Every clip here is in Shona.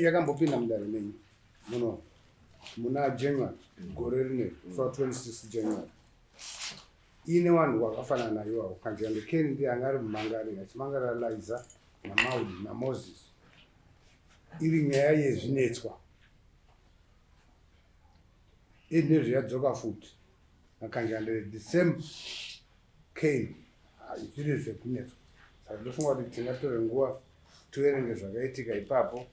yakambopinda mudare menyu muno muna January gore rine 26 January ine vanhu vakafanana nayo avo kanjanga Kennedy anga ari mumangari achimangarira Liza naMaudi naMoses iri nyaya yezvinetswa nezviyadzoka futi nakanjanga the same came zviri zvekunetswa saka ndofunga kuti tingatore nguva tuerenge zvakaitika ipapo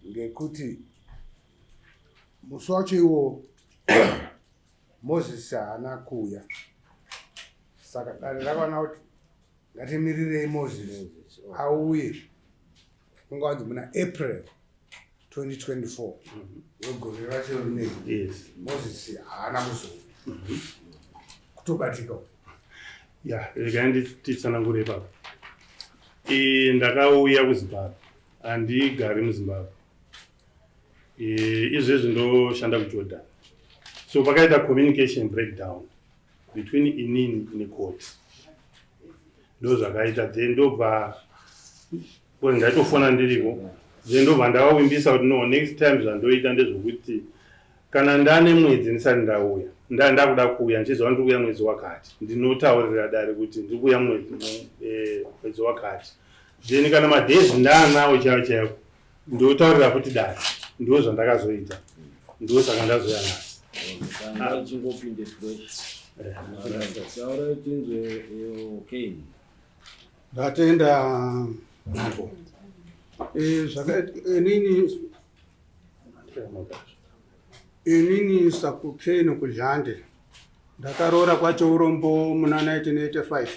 ngekuti musi wacho iwo Moses haana kuuya saka dare rakaona kuti ngatimirirei Moses auye kungavanzi muna April 2024 yegore racho rinei Moses haana kuzouya kutobatika regai nditsanangure ipapo ndakauya kuZimbabwe handigari muZimbabwe izvezvi ndoshanda kuJordan so pakaita communication breakdown between inini necourt ndo zvakaita then ndobva ndaitofona ndiriko then ndobva ndavavimbisa kuti no next time zvandoita ndezvokuti kana ndane mwedzi ndisati ndauya ndakuda kuuya ndichiziva ndiri kuuya mwedzi wakati ndinotaurira dare kuti ndiri kuuya mwedzi wakati then kana madhezi ndaanawo chaiwo chaiwo ndotaurira futi dare ndo zvandakazoita ndo saka ndazoya nhasi ndatenda napo inini sakukeni kudlande ndakarora kwachourombo muna 1985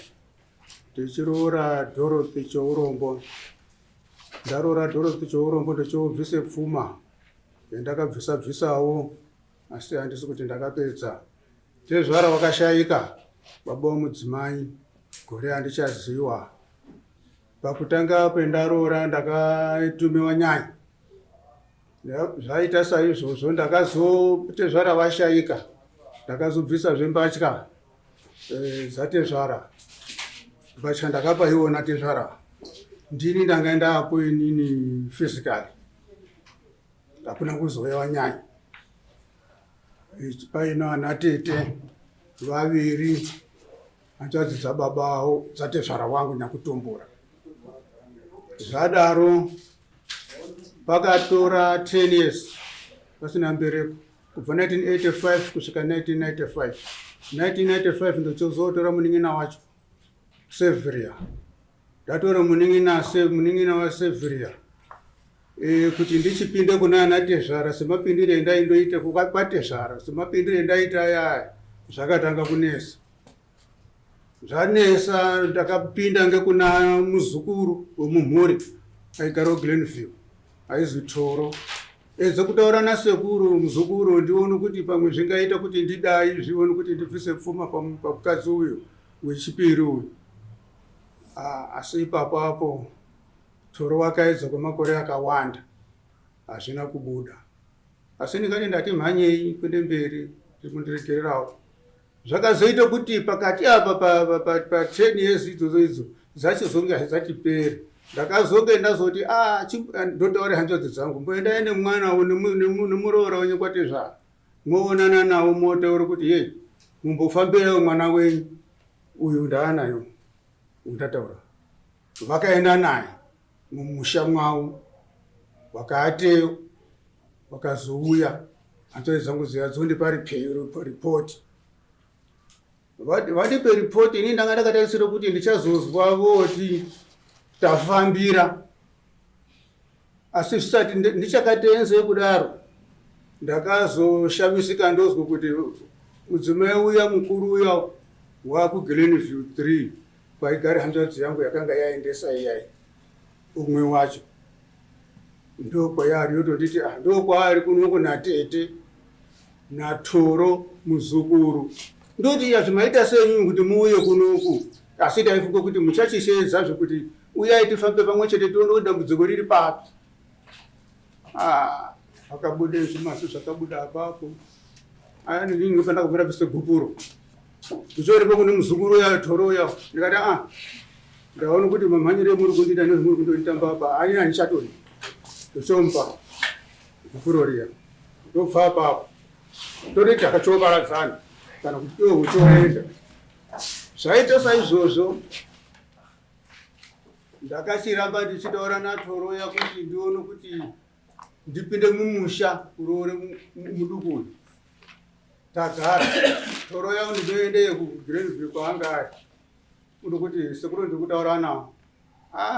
ndichiroora Dorothy chourombo ndarora Dorothy chourombo ndochoubvise pfuma ndakabvisa-bvisawo asi handisi kuti ndakapedza tezvara wakashayika baba womudzimai gore handichaziva pakutanga pendaroora ndakatumiwa nyaya zvaita saizvozvo ndakazotezvara vashayika ndakazobvisa zvembatya dzatezvara mbatya ndakapa iwona tezvara ndini ndangaenda apo inini physically hakuna kuzoyewa nyaya paina anatete vaviri hanzvadzi dzababa avo dzatezvara wangu nakutombora zvadaro pakatora 10 years pasina mbereko kubva 1985 kusvika 1995 1995 ndochozotora munin'ina wacho Severia ndatora munin'ina waSeveria kuti ndichipinde kuna anatezvara semapindire endaindoita kwatezvara semapindire endaita ayaya zvakatanga kunesa zvanesa ndakapinda ngekuna muzukuru wemumhuri aigara Glenview aizi Toro edze kutaura nasekuru muzukuru ndione kuti pamwe zvingaita kuti ndidai zvione kuti ndibvise pfuma pamukadzi uyu wechipiri uyu asi ipapo apo Toro wakaedza kwemakore akawanda hazvina kubuda asi ndikati ndati mhanyei kuende mberi ndimundiregererawo zvakazoita kuti pakati apa pa 10 years idzodzo dzachizonge hadzatiperi ndakazonge ndazoti ndotaura hanzvadzi dzangu mboendai nemwana nemuroora wenyu kwatezvara mwoonana nawo motaura kuti yei mumbofambirawo mwana wenyu uyu ndaanayo ndataura vakaenda naye mumusha mwavo vakaateyo vakazouya hanzvadzi dzangu dziyadzondipa ripoti vatipe ripoti ini ndanga ndakatarisira kuti ndichazozwa voti tafambira asi zvisati ndichakatenze kudaro ndakazoshamisika ndozwa kuti mudzimai uya mukuru uya wakuGlenview 3 kwaigare hanzvadzi yangu yakanga yaendesa iyai umwe wacho ndokwaari yotonditi ndokwaari kunoko natete naToro muzukuru ndoti yazvimaita senyu kuti muuye kunoku asi taifunga kuti muchachisedza zvekuti uyai tifambe pamwe chete tione kuti dambudziko riri papi akabude zvimasi zvakabuda apapo ningi pandakabvira bvise gupuro ndichoripo kune muzukuru ya Toro ya ndikati ndaona kuti mamhanyire muri kundiita nezvimuri kundotamba apa anyina nichatoni ndochompa wekurora ndobva apapo toti takachoparadzana kana kuti iwo uchoenda zvaita saizvozvo ndakachiramba ndichitaura natoroya kuti ndione kuti ndipinde mumusha kuroore mudukuyu tagara toroya ndinoendeye kuGrenville kwaanga ari ndokuti sekuru ndiri kutaura nawo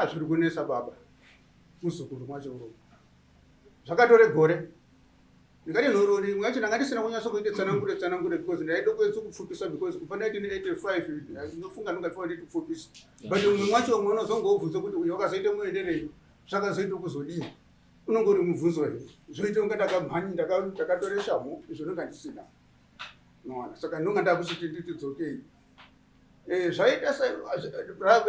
zviri kunesa baba muzukuru mwachoro zvakatore gore ndikati nhoro rimwe yacho ndanga ndisina kunyatso kuite tsanangure because ndaida kuedza kupfupisa because kufanira kuti 85 ndinofunga ndingafanira kuti kupfupisa but umwe mwacho umwe unozongoubvunza kuti uyo wakazoite muenderei zvakazoite kuzodini unonge uri mubvunzo here zvoite kunge ndakamhanyi ndakatore shamhu izvo ndinga ndisina noona saka ndinonga ndakuchiti nditidzokei zvaita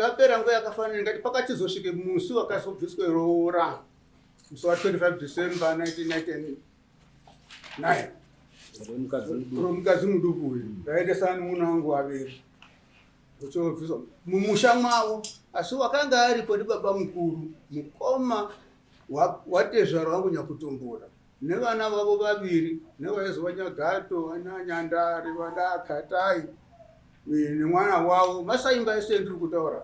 yapera nguva yakafanira ngati pakachizosvike musi wakazobviswe roora musi wa25 December 1999 romukadzi muduku uyu ndaendesana nomuna wangu waviri uchobviswa mumusha mwavo asi wakanga aripo ndibaba mukuru mukoma watezvaro wangu nyakutombora nevana vavo vaviri nevaizova Nyagato vananyandari vanakatai nemwana wavo masaimba ese ndiri kutaura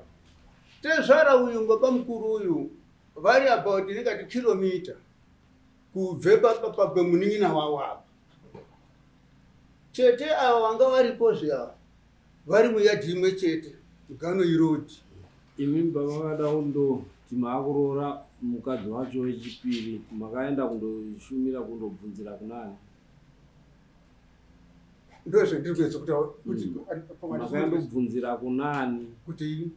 tezvara uyu baba mukuru uyu vari about ndingati kilomita kubve pabemunin'ina wavo apa chete ava vanga varipo zviava vari muyadhi imwe chete Mugano irodi imi baba vakada kundoti maakurora mukadzi wacho wechipiri makaenda kundoshumira kundobvunzira kunani ndozvendiri kuedza kuti makandobvunzira kunani kuti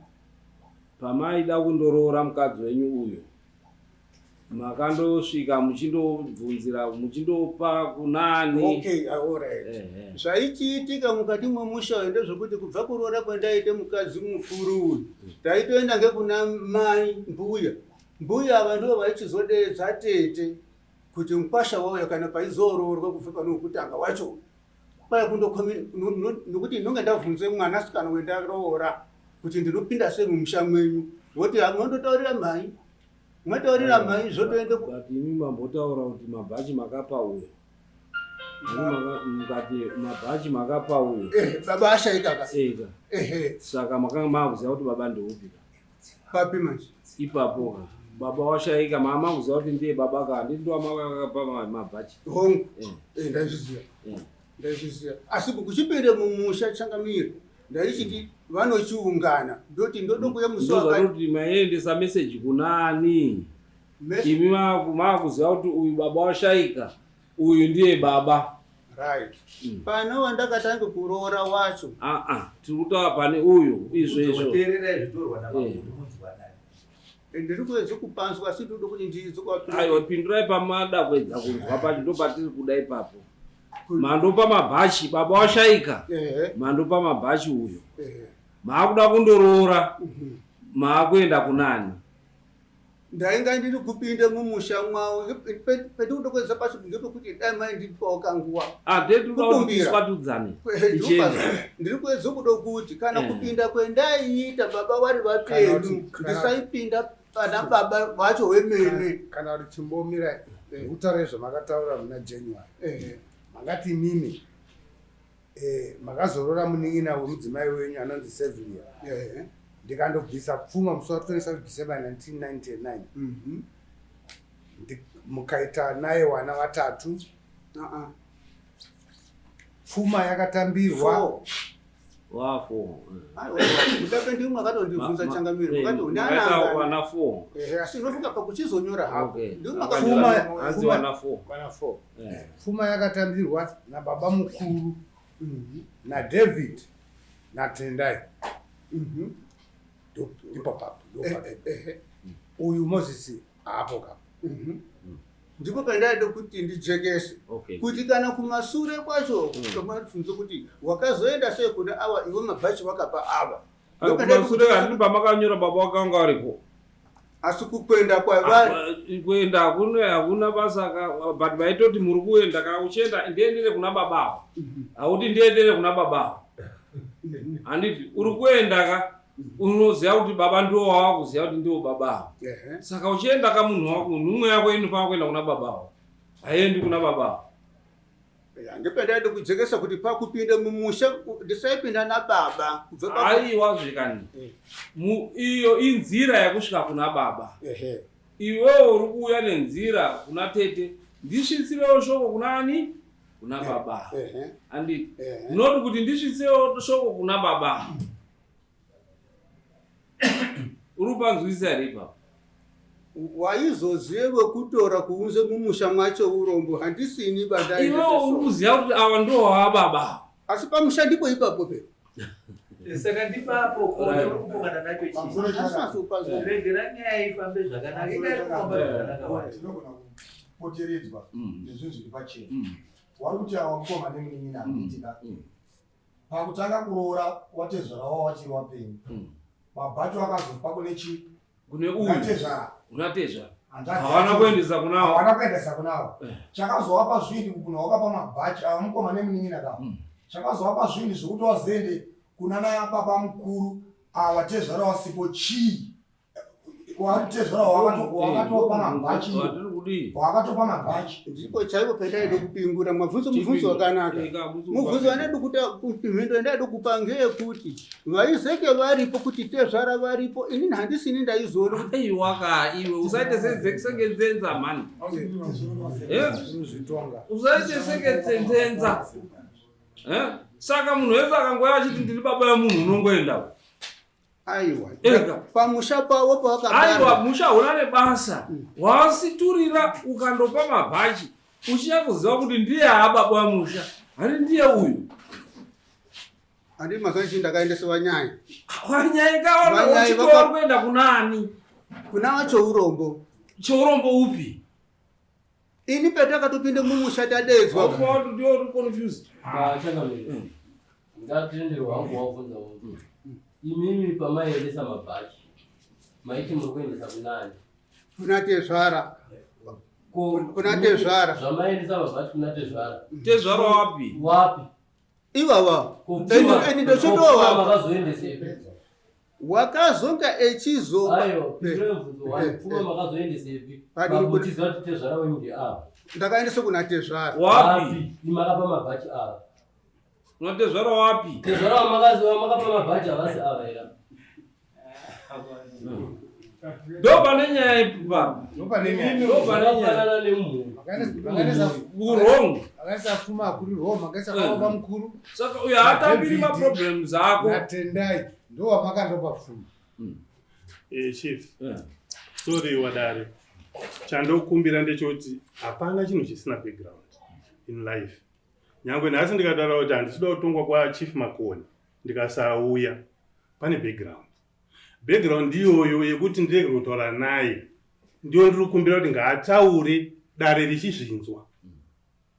pamaida kundoroora mukadzi wenyu uyo makandosvika muchindobvunzira muchindopa kunani? Okay, alright. Zvaichiitika mukati mwemusha ndezvekuti kubva kuroora kwendaite mukadzi mukuru uyu taitoenda ngekuna mai mbuya ava ndivo vaichizodedza tete kuti mukwasha wauya kana paizoroorwa kubva pano kutanga wacho kwai nokuti ndinonge ndabvunze mwanasikana wendaroora kuti ndinopinda sei mumusha mwenyu voti munondotaurira mai mwataurira mai zvotoende kuti imi mambotaura kuti mabhachi makapa uyo mukati mabhachi makapa uyo baba ashaika ka saka makanga makuziva kuti baba ndeupika papi manje ipapo baba washaika mama kuziva kuti ndiye baba ka ndindoamakapa mabhachi hongu ndaizviziva asi kuchipinde mumusha changamiri ndaichiti vanochiungana ndoti ndodo kuya musoti maendesa meseji kunani imi makuziva kuti uyu baba washaika uyu ndiye baba right pana wandakatange kuroora wacho tiri kutaura pane uyu izvezvo ndiri kuedza kupanzwa asi ndodo kuti ndizokuapira aiwa pindurai pamada kuedza kunzwa pacho ndopatiri kuda ipapo mandopa mabhachi baba washaika mandopa mabhachi uyo maakuda kundoroora maakuenda kunani? ndainga ndiri kupinde mumusha mwavo petikuda kuedza pacho ngepekuti dai mai ndipawo kanguva tetikudakutiswatudzane ndiri kuedza kuda kuti kana kupinda kwendaiita baba vari vapenyu ndisaipinda pana baba vacho wemene kana kuti chimbomira utaure zvamakataura muna January makati mimi makazorora munin'ina wemudzimai wenyu anonzi Sevilla ndikandobvisa pfuma musi wa27 December 1999 mukaita naye wana vatatu pfuma yakatambirwa mutapendi umwe akatondibvunza changamiro mukati uneana 4 asi unofunga pakuchizonyora hako pfuma yakatambirwa nababa mukuru naDavid naTendai ipapapo uyu Moses apo kapo ndipo kandaida kuti ndijekese kuti kana kumasure kwacho tomabvunza kuti wakazoenda sei kuna awa iwe mabhachi wakapa ava kumasure kandi pamakanyora baba wakanga aripo asi kukwenda kuenda hakuna basa but vaitoti muri kuenda kana uchienda ndiendere kuna babavo hauti ndiendere kuna babavo handiti uri kuenda ka unoziva kuti baba ndiwo wakuziva kuti ndiwo babawo. Saka uchienda kamunhu wako nhumwe yako inofanira kuenda kuna babawo, haiendi kuna babawo. Ndipenda kudzekesa kuti pakupinda mumusha ndisaipinda nababa. Aiwa zvikani. Iyo inzira yakusvika kuna baba. Iwewe uri kuuya nenzira kuna tete. Ndisvitsewo shoko kuna ani? Kuna baba. Anditi. Noti kuti ndisvitsewo shoko kuna baba. Uri panzwisa here ipapo? Waizoziva kutora kuunze mumusha mwacho urombo handisini badai. Iwe uri kuziva kuti awa ndiwo wababa. Asi pamusha ndipo ipapo pe. Saka ndipapo kone uri kupongana nacho chii. Regera nyaya ifambe zvakanaka. Tinogona kupoteredzwa nezvinhu zviri pachena. Wari kuti awa mukoma nemunin'ina handiitika. Pakutanga kuroora watezvara wachiri wapenyu. Mabhachu akazopa kune chi? Kune uyu. Unatezvara. Hawana kuendesa kunawo. Chakazovapa zvindi kuna wakapa mabhachi awa mukoma nemunin'ina kawo. Chakazovapa zvindi zvokuti wazende kuna baba mukuru watezvara wasipo chii? Watezvara wakatopa mabhachi. Wakatopa mabhachi. Ndipo chaipo pendaida kupingura mubvunzo wakanaka. Mubvunzo wandada kuti mhindo yandada kupa ngeyekuti vaizeke varipo kuti tezvara varipo inini handisini ndaizoona kuti aiwaka iwe usaite sengenzenza mani. Usaite sengenzenza. Saka munhu wese akangoya achiti ndiri baba yemunhu unongoenda. Aiwa. Pamusha pawo pakagara. Aiwa, musha una nebasa. Wasiturira ukandopa mabhachi. Uchiya kuziva kuti ndiye baba wemusha. Hari ndiye uyu. Andi mazanchi ndakaendesa wanyaya. Wanyaya kaona uchitora kuenda kunani? Kuna wacho urombo. Chourombo upi? Ini petakatopinda mumusha tadedzwa. Wapo ndio uri confused. Chakamira. Ngatendero wangu wabvunza munhu. Imimi pamaendesa mabhachi. Maiti muri kuendesa kunani? Kuna tezvara. Kuna tezvara. Zvamaendesa mabhachi kuna tezvara. Tezvara wapi? Wapi? Iwawa. Eni ndochotowa. Makazoendesepi? Wakazonga echizo. Ayo, pimvunzo wapfuma makazoendesepi? Pakuchiziva kuti tezvara wenyu ndeava. Ndakaendesa kuna tezvara. Wapi? Imakapa mabhachi ava. Kuna tezvara wapi? Tezvara wamakaziva makapa mabhachi avasi ava era. Ndopa nenyaya ipi baba? Ndopa nenyaya. Ndopa Ndopanana nemunhu. Wrong. Akaisa pfuma kuri Roma, akaisa baba mukuru. Saka uya hatambiri maproblems ako. Natendai. Ndo wamakandopa pfuma. Chief. Sorry wadare. Chandokumbira ndechoti hapana chinhu chisina background in life. Nyangwe nhasi ndikataura kuti handisida kutongwa kwaChief Makoni ndikasauya pane background. Background iyoyo yekuti ndirege kutaura naye ndiyo ndiri kukumbira kuti ngaataure dare richizvinzwa.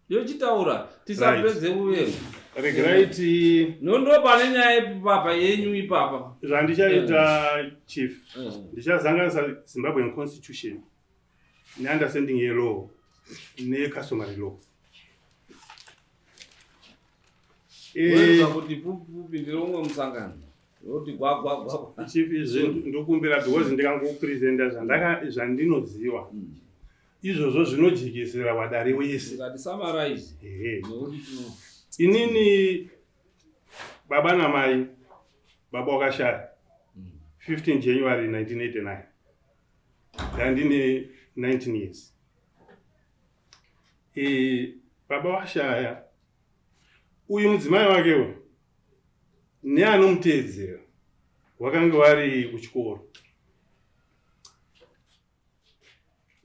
Yochitaura tisapedze uvengu. Regerai nondo pane nyaya ipi papa yenyu ipapa. Zvandichaita Chief. Ndichazanganisa Zimbabwean Constitution neunderstanding yelaw necustomary law. Kuti pupi ndirongo musangano. Yoti gwagwagwa. Chief ndokumbira because ndikangopresenta zvandinoziva. Izvozvo zvinojekesera wadare wese. Ngati summarize. Inini baba namai, baba wakashaya 15 January 1989. Ndandine 19 years. Baba washaya uyu mudzimai wakewo neanomuteedzera wakanga wari kuchikoro.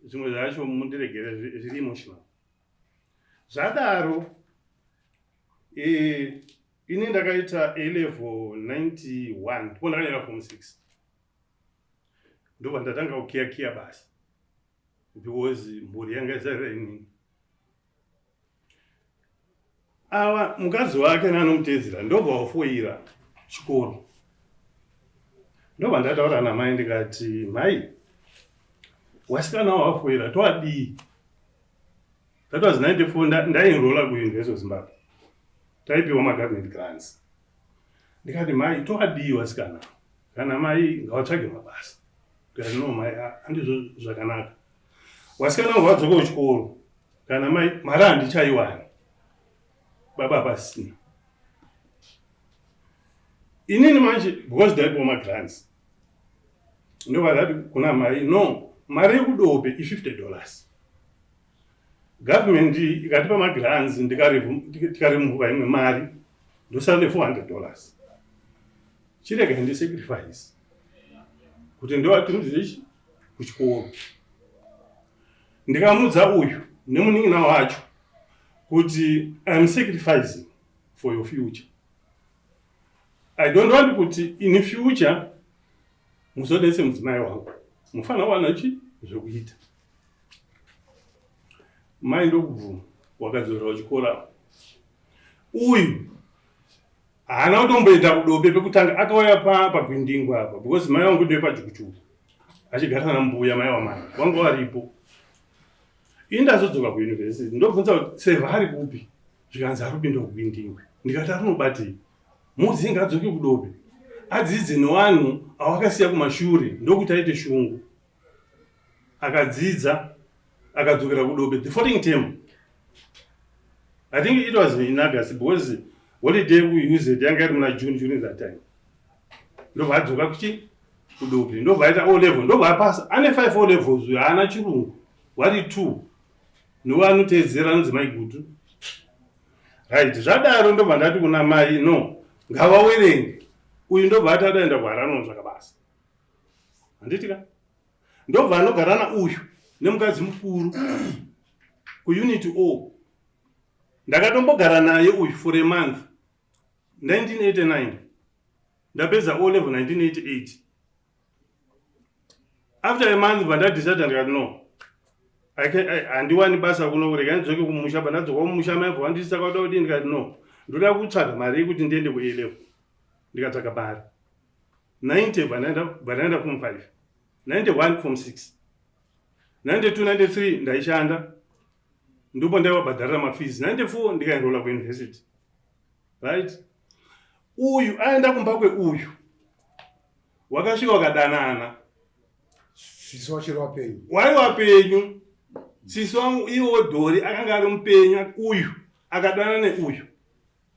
Zvimwe zvacho mundiregere zviri emotional. Zvadaro ini ndakaita A-level 91 ndipo ndakanyora form 6. Ndobva ndatanga kukiya basi because mburi yanga izarira inini. Ava mukadzi wake neanomuteedzera ndobva wafoira chikoro. Ndobva ndataura namai ndikati, mai, wasikana wafoira toadii. That was 94 ndaenrola kuUniversity of Zimbabwe. Taipiwa magovernment grants. Ndikati mai toadii wasikana. kana mai ngavatsvage mabasa kana no mai handizvo zvakanaka. Wasikana wangu vadzoka kuchikoro kana mai mari handichaiwani baba pasina. Inini manje because ndaipiwa magrants ndobva ndati kuna mai no mari yekudope $50. Government ikatipa magrants tikaremuva imwe mari ndosara $400. Chirega ndi sacrifice kuti ndowatumizire kuchikoro. Ndikamudza uyu nemunin'ina wacho kuti I'm sacrificing for your future. I don't want kuti in future muzodetse mudzimai wangu mufana wana zvekuita. Mai ndokubvuma wakadzorera kuchikora. Uyu haana kutomboenda kudope pekutanga akauya pagwindingwa apa because mai wangu ndoye pajukuchuku achigarisana nambuya mai wamai wanga waripo. Indazodzoka kuuniversity ndobvunza kuti seva ari kupi zvikanzi ari kupinda kugwindingwe. Ndikati arinobatei muzinga adzoke kudope adzidze nevanhu awakasiya kumashure ndokuti aite shungu. Akadzidza akadzokera kudope the following term. I think it was in August because holiday we used yanga iri muna June during that time. Ndobva adzoka kudope ndobva aita O level ndobva apasa ane 5 O levels uyo haana chirungu wari 2 nowanoteedzera anonzi maigutu. Right, zvadaro ndobva ndati kuna mai no ngavawerenge uyu ndobva ati adaenda kuharano zvakabasa. Handitika ndobva anogarana uyu nemukadzi mukuru kuunit O. Ndakatombogara naye uyu for a month 1989 ndapedza O level 1988. After a month vandadecide ndikati no handiwani basa kuno kurega ndidzoke kumusha. Pandadzoka kumusha mai vandisa kwada kuti ndikati no ndoda kutsvaga mari yekuti ndiende ku A level. Ndikatsvaga mari 90 vandaenda form 5, 91 form 6, 92 93 ndaishanda ndipo ndaivabhadharira mafees. 94 ndikaenrola kuuniversity. Right, uyu aenda kumba kweuyu wakasvika wakadanana. Sisi wachiri wapenyu wari wapenyu. Sisi wangu iwo dhori akanga ari mupenyu. Uyu akadana neuyu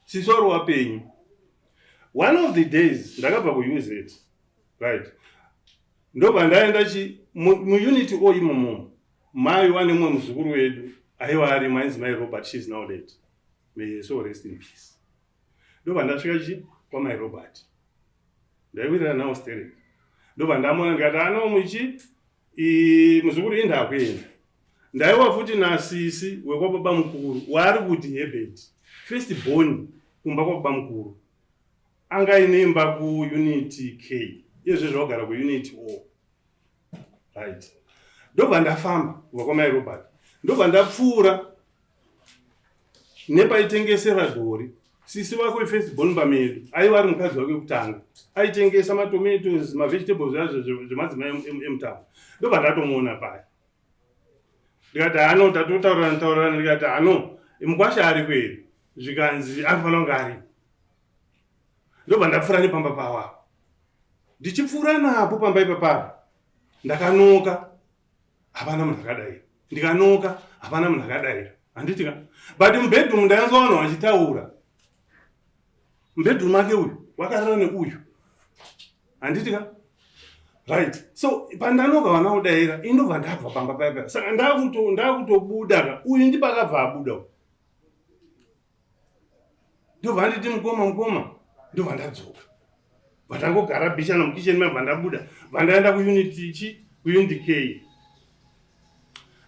sisi wari wapenyu. One of the days ndakabva kuuse it. Right, ndobva ndaenda muunit O imomo. Mai wane mumwe muzukuru wedu aiva ari mainzi mai Robert, she is now dead, may so rest in peace. Ndobva ndasvika kwamai Robert ndaiwirira nawo stereki. Ndobva ndamona ndikati ano muzukuru indakuenda. Ndaiwa futi nasisi wekwababa mukuru wari kuti Hebert first born kumba kwababa mukuru angainemba kuunit K izvo zvawagara kuunit O. Right, ndobva ndafamba kubva kwamai Robert ndobva ndapfuura nepaitengesera dhori. Sisi wako wefirst born pamedu aiva ari mukadzi wake wekutanga aitengesa matomatoes mavegetables azvo zvemadzimai emutambo. Ndobva ndatomuona paya ndikati hano tatotaurana ndikati hano mukwasha ari kweri zvikanzi anofanira kunge aripo. Ndobva ndapfuura nepamba pawapo. Ndichipfuura napo pamba ipapapo ndakanoka hapana munhu akadai. Ndikanoka hapana munhu akadai. Handitika but mubedroom ndayanzwa vanhu vachitaura. Mubedroom make uyu wakarara neuyu. Handitika right, so pandanoka vana kudaira indobva ndabva pamba paipa. Saka ndakutobuda uyu ndipakabva abuda. Ndobva nditi mukoma ndobva ndadzoka. Vandangogara bishana mukicheni mai vandabuda vandaenda kuunit K.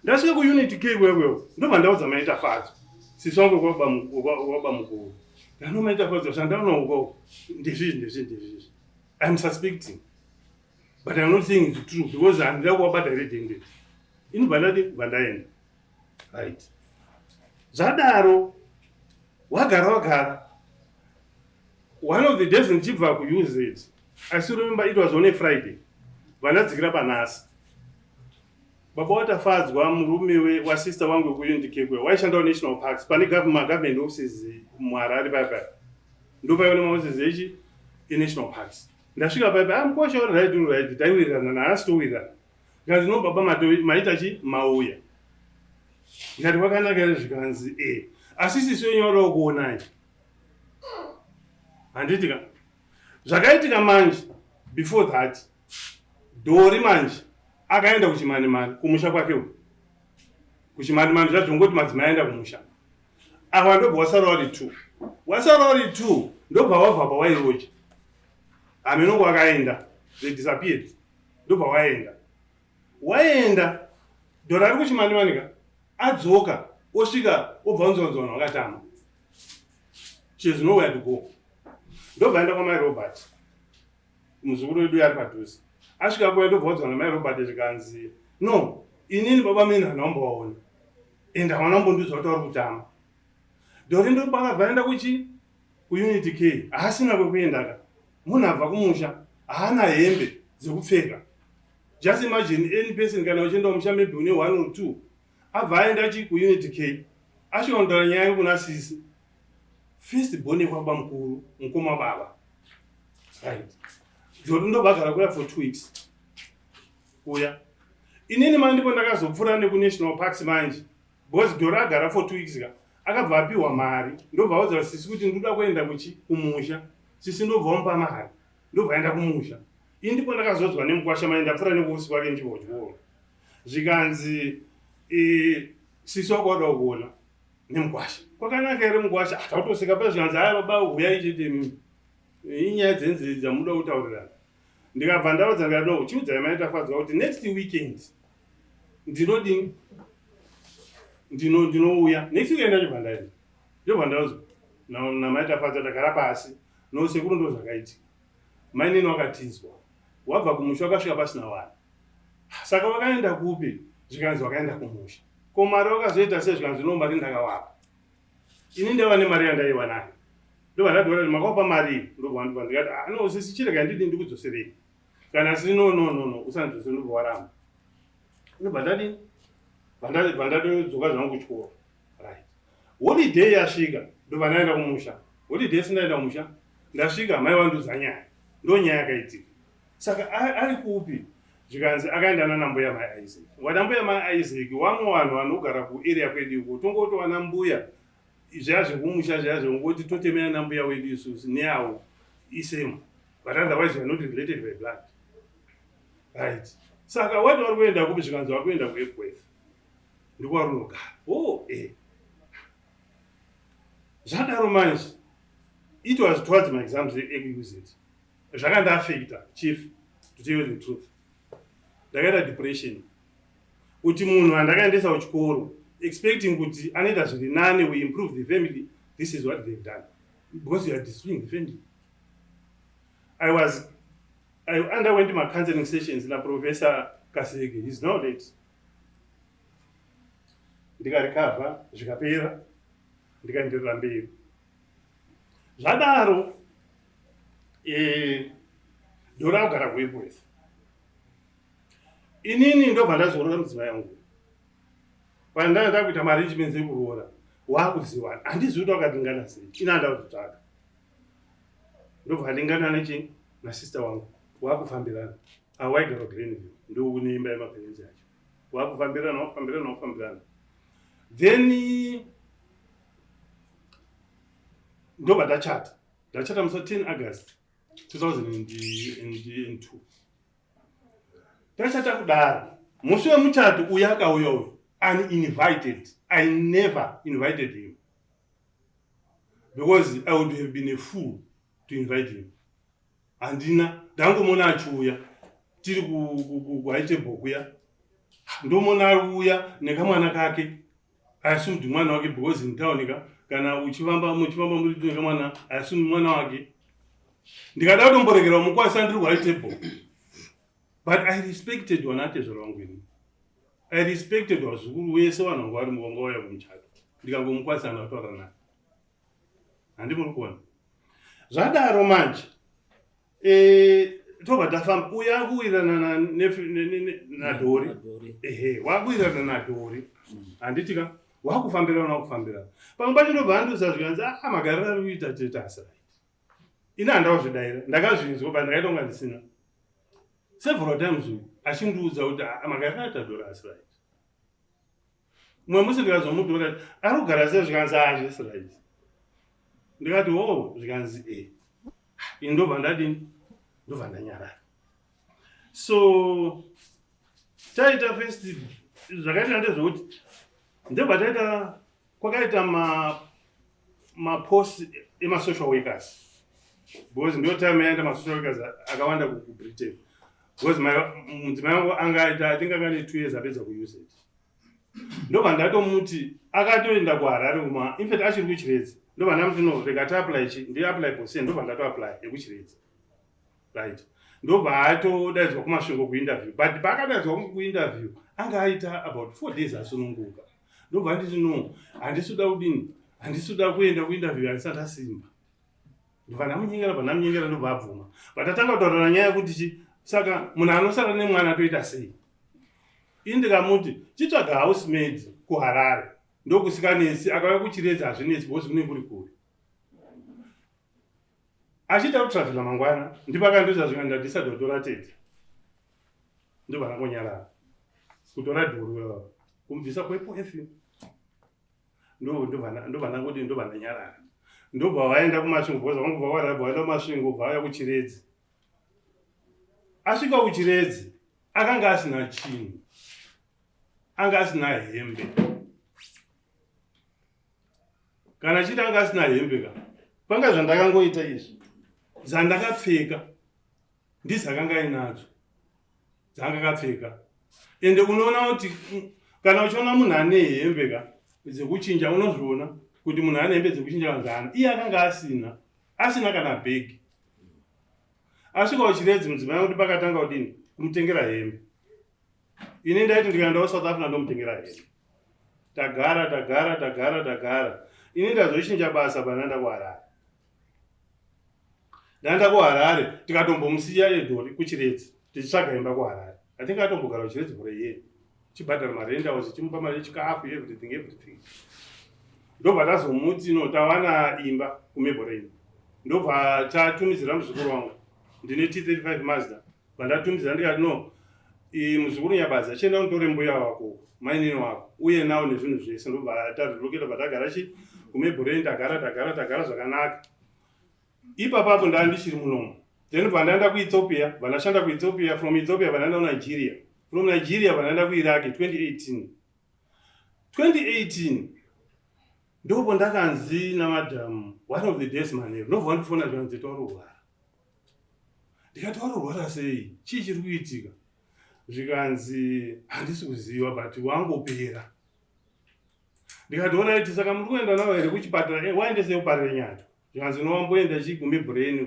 Ndasvika kuunit K kwekwewo ndobva ndaudza maita fadzo sisi wangu waba mukuru. Ndanomaita fadzo zvandaona uko ndezvizvi. I'm suspecting but I'm not saying it's true because handida kuwabata redended. Inobva ndati vandaenda. Right, zvadaro wagara. One of the days ndichibva kuuse it, I still remember it was on a Friday. Vandadzikira paNass. Baba watafadzwa murume wasister wangu wekuunit K waishanda national parks pane government offices muHarare paipa. Ndopaiva nemaoffices echi national parks. ndasvika paipa mukosha right taiwirirana naasi towirirana zvikanzi no baba maita chi mauya ndikati kwakanaka ere zvikanzi asi sisi wenyorawo kuonai handitika zvakaitika manje before that dhori manje akaenda kuchimanimani kumusha kwake kuchimanimani zvazvongoti madzimai aenda kumusha ava ndobva wasarawo ri 2 ndobva wabva pawairoja amenongo wakaenda they disappeared ndobva waenda dhori ari kuchimanimanika adzoka osvika obva unzonzona wakatama she has nowhere to go ndobva aenda kwamai Robert muzukuru wedu yari padhuze asvika kuya ndobva wadzana mai Robert zvikanzi no inini baba mini handaombowaona ende hawana kumbondudza kuti vari kutama dhori ndopakabva aenda kuunity k haasina kwekuendaka munhu abva kumusha haana hembe dzekupfeka just imagine any person kana uchienda kumusha maybe une 1 or 2 abva aenda kuunity k asvika kutaura nyaya yekuna sisi first born kwababa mukuru mukoma baba right dhori ndobva agara kuya for 2 weeks kuya inini manje ndipo ndakazopfuura nekunational parks manje because dhori agara for 2 weeks ka akabva apiwa mari ndobva audza sisi kuti ndoda kuenda kumusha sisi ndobva wamupa mari ndobva aenda kumusha ini ndipo ndakazodzwa nemukwasha mai ndapfuura nekuusi kwake nchivodyo zvikanzi sisi wakwada kuona nemukwasha kwakanaka ere mukwasha akautoseka pa zvikanzi aya baba uya ichiti mimi inyaya dzenzei dzamuda kutaurirana ndikabva ndaudza ndikati no chiudzai mai tafadzwa kuti next weekend ndinodini ndinouya next weekend achibva ndaenda ndobva ndaudzwa namai tafadzwa takara pasi nosekuru ndo zvakaitika mai nini wakatizwa wabva kumusha wakasvika pasina wani saka wakaenda kupi zvikanzi wakaenda kumusha ko mari wakazoita sei zvikanzi no mari ndakawapa ini ndava nemari yandaiwanayo ndobva ndadora makaupa mari ndobva ndikati no sisi chirega ndidi ndikudzoserei kana sisi no usandidzose ndobva waramba ndobva ndadini vandadzoka zvangu kuchikoro right holiday yasvika ndobva ndaenda kumusha holiday sindaenda kumusha ndasvika mai vandudza nyaya ndo nyaya yakaitika saka ari kupi zvikanzi akaenda nanambuya mai Isaac wanambuya mai Isaac vamwe vanhu vanogara kuarea kwedu uko tongotowana mbuya zvaya zvekumusha zvaya zvongoti totemera nambuya wedu isusu neavo isemo but otherwise we are not related by blood right saka wati vari kuenda kupi zvikanzi vari kuenda kuEpworth ndiko vari kunogara zvadaro manje it was towards my exams ekuUZ zvakandaafecta chief to tell you the truth ndakaita depression kuti munhu andakaendesa kuchikoro expecting kuti anoita zviri nane we improve the family this is what they've done because you are destroying the family I underwent my counseling sessions na Professor Kasege he's now late ndikarecover zvikapera ndikaenderera mberi zvadaro ndora kugara kuEpworth inini ndobva ndazorora mudzimai yangu pandaenda kuita maarrangements ekuroora waakuziwana handizivi kuti wakadingana sei inanda kuzotsvaga ndobva ndingana nechi nasister wangu waakufambirana awaigara Greenville ndokune imba yemapenzi yacho waakufambirana then ndobva ndachata musi 10 August 2002 tachata kudaro musi wemuchato uya akauya uyo uninvited. I never invited him because I would have been a fool to invite him. Andina ndangomona achiuya tiri kuaite bhokuya ndomona uya nekamwana kake asumudi mwana wake because in town kana muchifamba muri nekamwana asumudi mwana wake ndikada kutomborekera mukwasa ndiri kuaite bhoku. But I respected wanatezvo rangu ini. I respected wazukuru wese vanhu vanga vari muvangauya kumuchato ndikangomukwasa anotaura naye handi muri kuona zvadaro manje tobva tafamba uya akuwirirana nadhori wakuwirirana nadhori handitika wakufambirana pamwe pacho ndobva andoza zvikanzi magariro ari kuita teta asiraiti ina handazvidaira ndakazvinzwa pa ndakaitonga ndisina several times achindiudza kuti makakaita dora asi right mumwe musi ndikazomutora ari kugara sei zvikanzi zvisi right ndikati zvikanzi ini ndobva ndadini ndobva ndanyarara. So taita festival zvakaita ndezvokuti ndobva taita kwakaita mapost emasocial workers because ndo time yaenda masocial workers akawanda kuBritain because mudzimai wangu anga aita I think anga ne 2 years apedza kuuse it. Ndobva ndatomuti akatoenda kuHarare kuma in fact achiri kuChiredzi ndobva ndamuti no rega ta-apply ndi apply bose ndobva ndato-apply yekuChiredzi right. Ndobva atodaidzwa kumasvingo kuinterview but pakadaidzwa kuinterview anga aita about 4 days asununguka. Ndobva nditi no handisuda kudini handisuda kuenda kuinterview handisati asimba. Ndobva ndamunyengera ndobva abvuma but atanga kutaura nyaya yekuti saka munhu anosara nemwana atoita sei. Ini ndikamuti chitsvaga housemaid kuHarare ndokusikanesi akauya kuChiredzi hazvinetsi because kune kuri kure. Achida kutravela mangwana ndipakandoza zvikanda ndisati kutora tete ndobva ndakonyarara kutora dhuru kumubvisa kwePF ndobva ndanyarara. Ndobva waenda kumasvingo because vangobva warabva waenda kumasvingo bva wauya kuChiredzi. Asvika kuChiredzi akanga asina chinhu anga asina hembe kana chiti anga asina hembe ka panga zvandakangoita izvi zvandakapfeka ndizakanga inadzo dzanga kapfeka ende unoona kuti kana uchiona munhu ane hembe ka dzekuchinja unozviona kuti munhu ane hembe dzekuchinja vanzana iye akanga asina kana bhegi. Asvika kuChiredzi mudzimai kuti pakatanga kudini kumutengera hembe. Ini ndaiti ndikaenda South Africa ndomutengera hembe. Tagara. Ini ndazochinja basa pananda kuHarare. Ndaenda kuHarare tikatombomusiya edhori kuChiredzi tichitsvaga imba kuHarare. I think atombogara kuChiredzi for a year. Chibhadhara marenda wachichimupa mari yechikafu everything. Ndobva tazomuti no tawana imba kuMeboreni. Ndobva tatumidzira muzukuru wangu. Ndine T35 Mazda. Vandatumidzira ndikati no muzukuru nyabaza chenda undore mbuya wako mainini wako uye nawo nezvinhu zvese ndobva tariloketa patagara kuMeboreni tagara zvakanaka. Ipapapo ndandichiri munomo then vandaenda kuEthiopia vandashanda kuEthiopia from Ethiopia vandaenda kuNigeria from Nigeria vandaenda kuIraq 2018 ndopo ndakanzi namadhamu one of the days manero ndobva ndifona zvanzi taurorwara. Ndikati warorwara sei chii chiri kuitika zvikanzi handisi kuziva but wangopera. Ndikati alright saka muri kuenda nawo here kuchipatara waendesei kuparire nyato zvikanzi nowamboenda kuMeboreni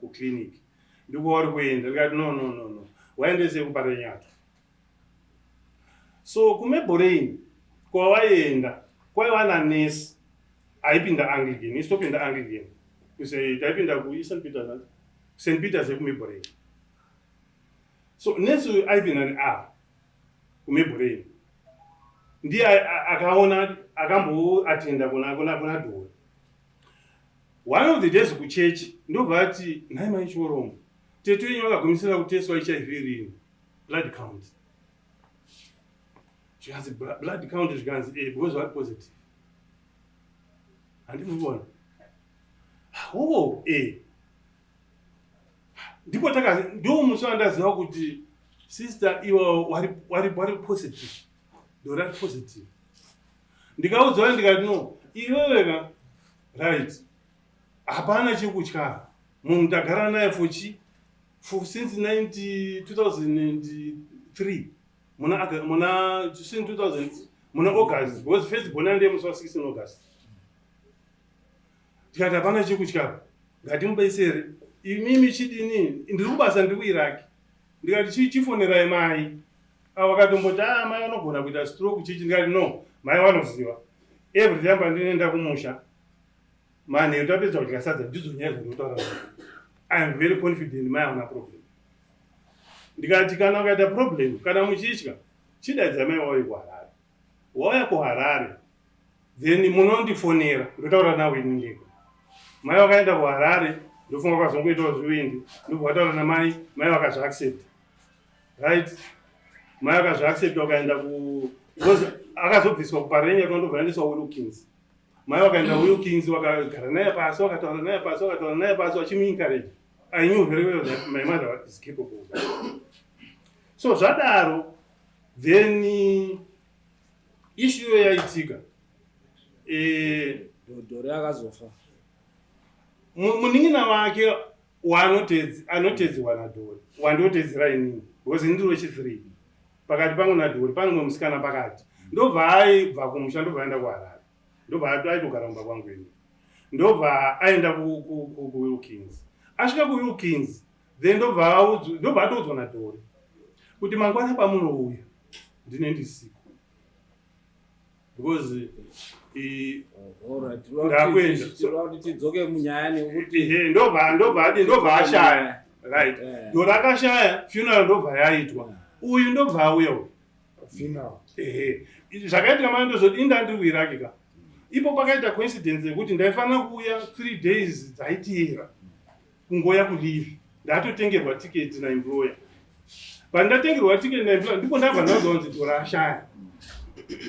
kuclinic ndiko wari kuenda. Ndikati no waendesei kuparire nyato. So kuMeboreni kwawaenda kwaiva nanesi aipinda Anglican isitopinda Anglican taipinda St. Peter's kuMeboreni. So nesi aipinda neavo kuMeboreni ndiye akaona akamboatenda kuna dhori. One of the days kuchechi ndobva ati nhai maichoromo tetu yenyu vakagumisira kuteswa HIV rini blood count. Zvikanzi blood count zvikanzi because vari positive. Handimubona ndipo ndo musi wandaziva kuti sister iwa wari positive ndorari positive. Ndikaudzwa ndikati no iweweka right hapana chekutya munhu tagara naye since 2003 muna August because first born ndiye musi wa 16 August. Tikati hapana chekutya ngatimubaisere imimi chidini ndiri kubasa ndiri kuIraq. Ndikati chifonerai mai avakatomboti mai vanogona kuita stroke chichi. Ndikati no mai vanoziva everyday amba ndinoenda kumusha manheru tapedza kudya sadza ndidzo nyaya dzinotaura. I am very confident mai havana problem. Ndikati kana ukaita problem kana muchitya chidaidza mai wauye kuHarare. Wauya kuHarare then munondifonera ndotaura nawe ini ndega. Mai vakaenda kuHarare ndofunga kwazongoitawo zviwindi ndobva wataura namai vakazviaccept right. Mai vakazviaccept wakaenda akazobviswa kuparenya ndobva yaendeswa Wilkins. Mai wakaenda Wilkins wakagara naye pasi wakataura naye pasi wachimuencourage. I knew very well that my mother is capable of that. So zvadaro then issue yaitika Dori akazofa. Munin'ina wake anotedziwa naDhori wandotedzera inini because ndiri wechithree pakati pangu naDhori pane mumwe musikana pakati. Ndobva aibva kumusha ndobva aenda kuHarare ndobva aitogara mumba kwangu ini ndobva aenda kuWilkins. Asvika kuWilkins then ndobva atoudzwa naDhori kuti mangwana pamunouya ndine ndisiku because tidzoke munyaya nekuti ndobva ashaya right. Dhori akashaya funeral ndobva yaitwa uyu ndobva auya funeral zvakaitika manje ndozvoti indandiwirake ka ipo pakaita coincidence yekuti ndaifanira kuuya 3 days dzaiteera kungoya kulive ndatotengerwa tiketi naemployer. Pandatengerwa tiketi naemployer ndipo ndabva ndazonzi Dhori ashaya.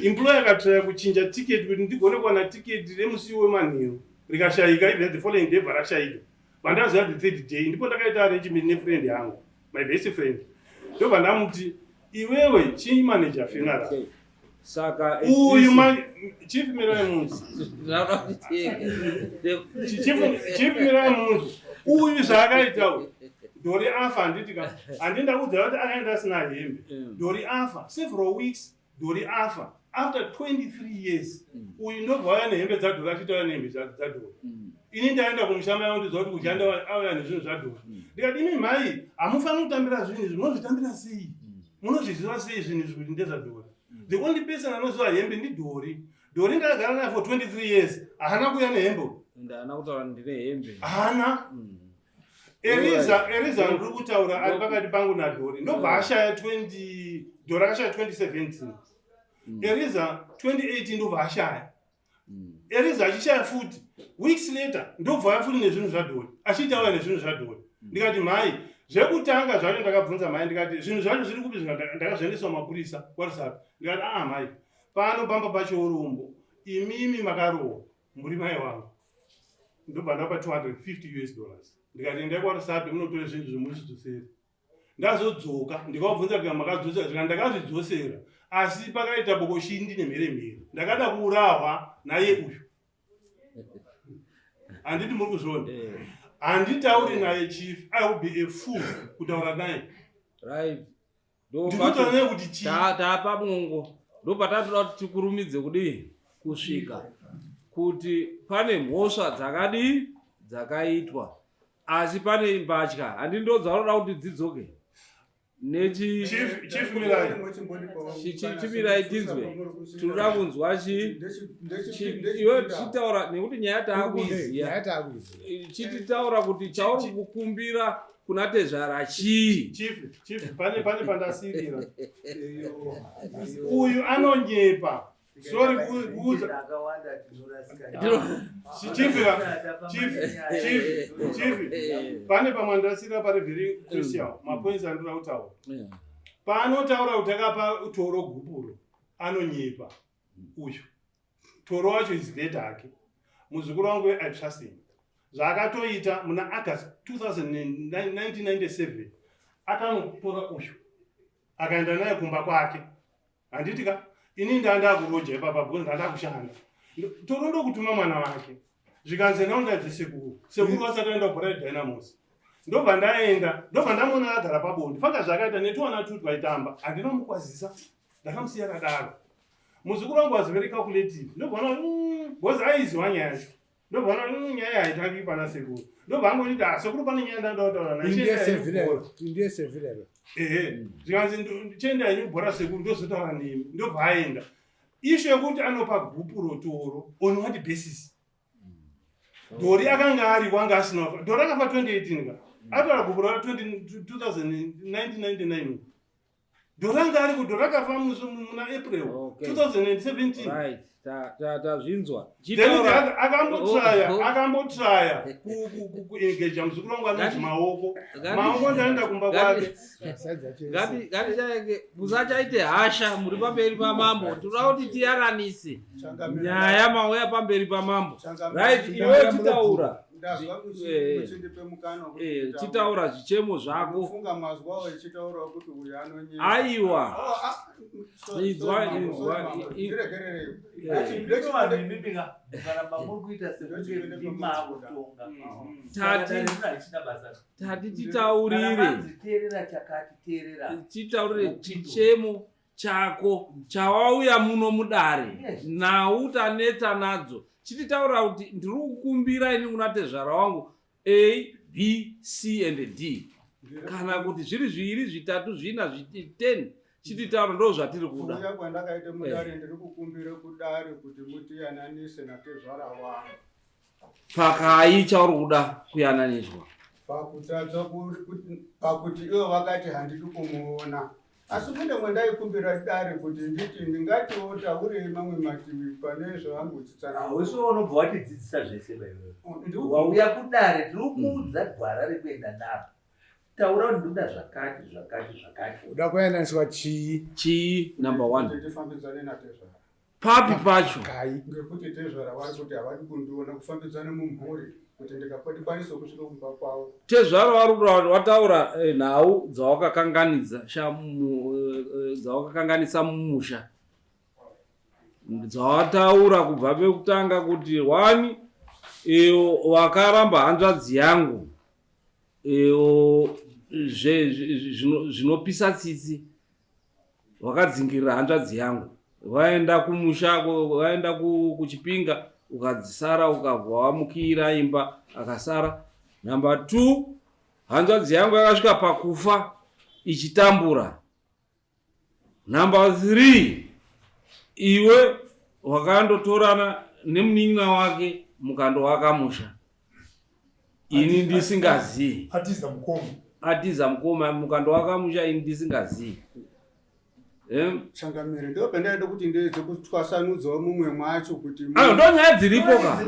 Employer akatraya kuchinja tiketi kuti ndigone kuwana tiketi remusi wemanheru rikashayika even the following day varashayika. Pandaziva the third day ndipo ndakaita arrangement nefriend yangu my best friend ndobva ndamuti iwewe chief manager funeral saka uyu chief mirai munzi chief mirai munzi uyu zvaakaita Dhori afa handitika handinda kudza kuti akaenda asina hembe. Dhori afa several weeks. Dhori afa after 23 years. Uyu ndobva waya nehembe dzaDhori achitaura nehembe dzaDhori. Ini ndaenda kumushama yangu ndizokuti kushanda auya nezvinhu zvaDhori. Ndikati imi mai hamufaniri kutambira zvinhu izvi munozvitambira sei? Munozviziva sei zvinhu izvi kuti ndezvaDhori? The only person anoziva hembe ndiDhori. Dhori ndakagara naye for 23 years haana kuuya nehembe. Ndana kutaura ndine hembe. Haana. Eriza ndiri kutaura ari pakati pangu naDhori ndobva ashaya Dhori akashaya 2017. Eriza 2018 ndobva ashaya. Eriza achishaya futi weeks later ndobva yafuti nezvinhu zvaDhori achitaura nezvinhu zvaDhori. Ndikati mai zvekutanga zvacho ndakabvunza mai ndikati zvinhu zvacho zviri kupi ndakazviendeswa mapurisa kwaRusape. Ndikati mai pano pamba pachiurombo imimi makarohwa muri mai wangu ndobva ndapa $250. Ndikati endai kwaRusape munotore zvinhu zvemuchidzosera. Ndazodzoka ndikabvunza kuti makadzosera zvika ndakazvidzosera asi pakaita bokoshindi nemheremhere ndakada kuurawa naye uyu. Handiti muri kuzviona handitauri naye chief I will be a fool kutaura naye right. ndikutaura naye kuti chii tapa mungo ndopatatoda kuti tikurumidze kudii kusvika kuti pane mhosva dzakaitwa asi pane mbatya handindodzaroda kuti dzidzoke chimirai tinzwe tinoda kunzwa iwe tichitaura nekuti nyaya taakuiziya chititaura kuti chauri kukumbira kuna tezvara chii. Chief pane pandasirira uyu anonyepa sorry kuuza chief pane pamwandasira pari very crucial mapoints andira kutaura paanotaura kuti akapa toro gupuro anonyepa uyu toro wacho izileta hake muzukuru wangu I trust him zvaakatoita muna August 1997 akanotora uyu akaenda naye kumba kwake handitika ini ndanda kuroja ipapa because ndanda kushanda toro ndokutuma mwana wake zvikanzi naunda dzisekuru sekuru wasataenda kuBright Dynamos ndobva ndaenda ndobva ndamona agara pabonde fanga zvakaita netwana tutu vaitamba handinomukwazisa ndakamusiya kadaro muzukuru wangu was very calculative ndobva because aiziva nyaya yacho ndobva nyaya haitangi pana sekuru ndobva angoti sekuru pane nyaya ndandautaura ndiye sevirero zvikanzi chienda henyu bhora sekuru ndozotaura nemi ndobva aenda isho yekuti anopa gupu rotoro on what basis. Dhori akanga ari wanga asina Dhori akafa 2018 ka atora gupu ra 1999 Dhoranga ari kudhorakafa muna April 2017. Right. Tazvinzwa. Akambotraya kuengage muzukuru wangu anonzi maoko. Maoko ndaenda kumba kwake. Ngatichaike musachaite hasha muri pamberi pamambo. Tinoda kuti tiyaranise nyaya mauya pamberi pamambo. Right, iwe chitaura. Chitaura zvichemo zvako. Aiwa. Tati titaurire chichemo chako chawauya muno mudare nhau tanetsa nadzo. Chititaura kuti ndiri kukumbira ini kuna tezvara wangu A, B, C and D. Kana kuti zviri zviri zvitatu zvina 10 chititaura ndo zvatiri kuda. Kuya kwandakaite mudare ndiri kukumbira kudare kuti mutiyananise natezvara wangu. Pakai chauri kuda kuyananiswa. Pakutadza pakuti ivo vakati handidi kumuona. Asi kunde mwendaikumbira dare kuti nditi ndingatiwo taure mamwe mativi pane zvavangotsitsana. Weso unobva watidzidzisa zvese baiwe. Wauya kudare tiri kuudza gwara rekuenda napo. Taura kuti ndoda zvakati. Uda kuyaniswa chii number 1. Tifambidzane natezvara. Papi pacho. Ngekuti tezvara vari kuti havadi kundiona kufambidzane mumhuri. Kuti ndikakwanisa kusvika kumba kwavo. Tezvara wataura nhau dzawakakanganisa mumusha. Dzawataura kubva pekutanga kuti 1 wakaramba hanzvadzi yangu. Zvinopisa tsitsi. Wakadzingirira hanzvadzi yangu. Waenda kumusha, waenda kuchipinga. Ukadzisara ukabva wamukira imba akasara. Number 2, hanzvadzi yangu yakasvika pakufa ichitambura. Number 3, iwe wakandotorana nemunin'ina wake mukandovaka musha. Ini ndisingazivi. Atiza mukoma mukandovaka musha ini ndisingazivi. Changamire ndo pendaide kuti ndeze kutwasanudzawo mumwe mwacho kuti ndo nyaya dziripo ka.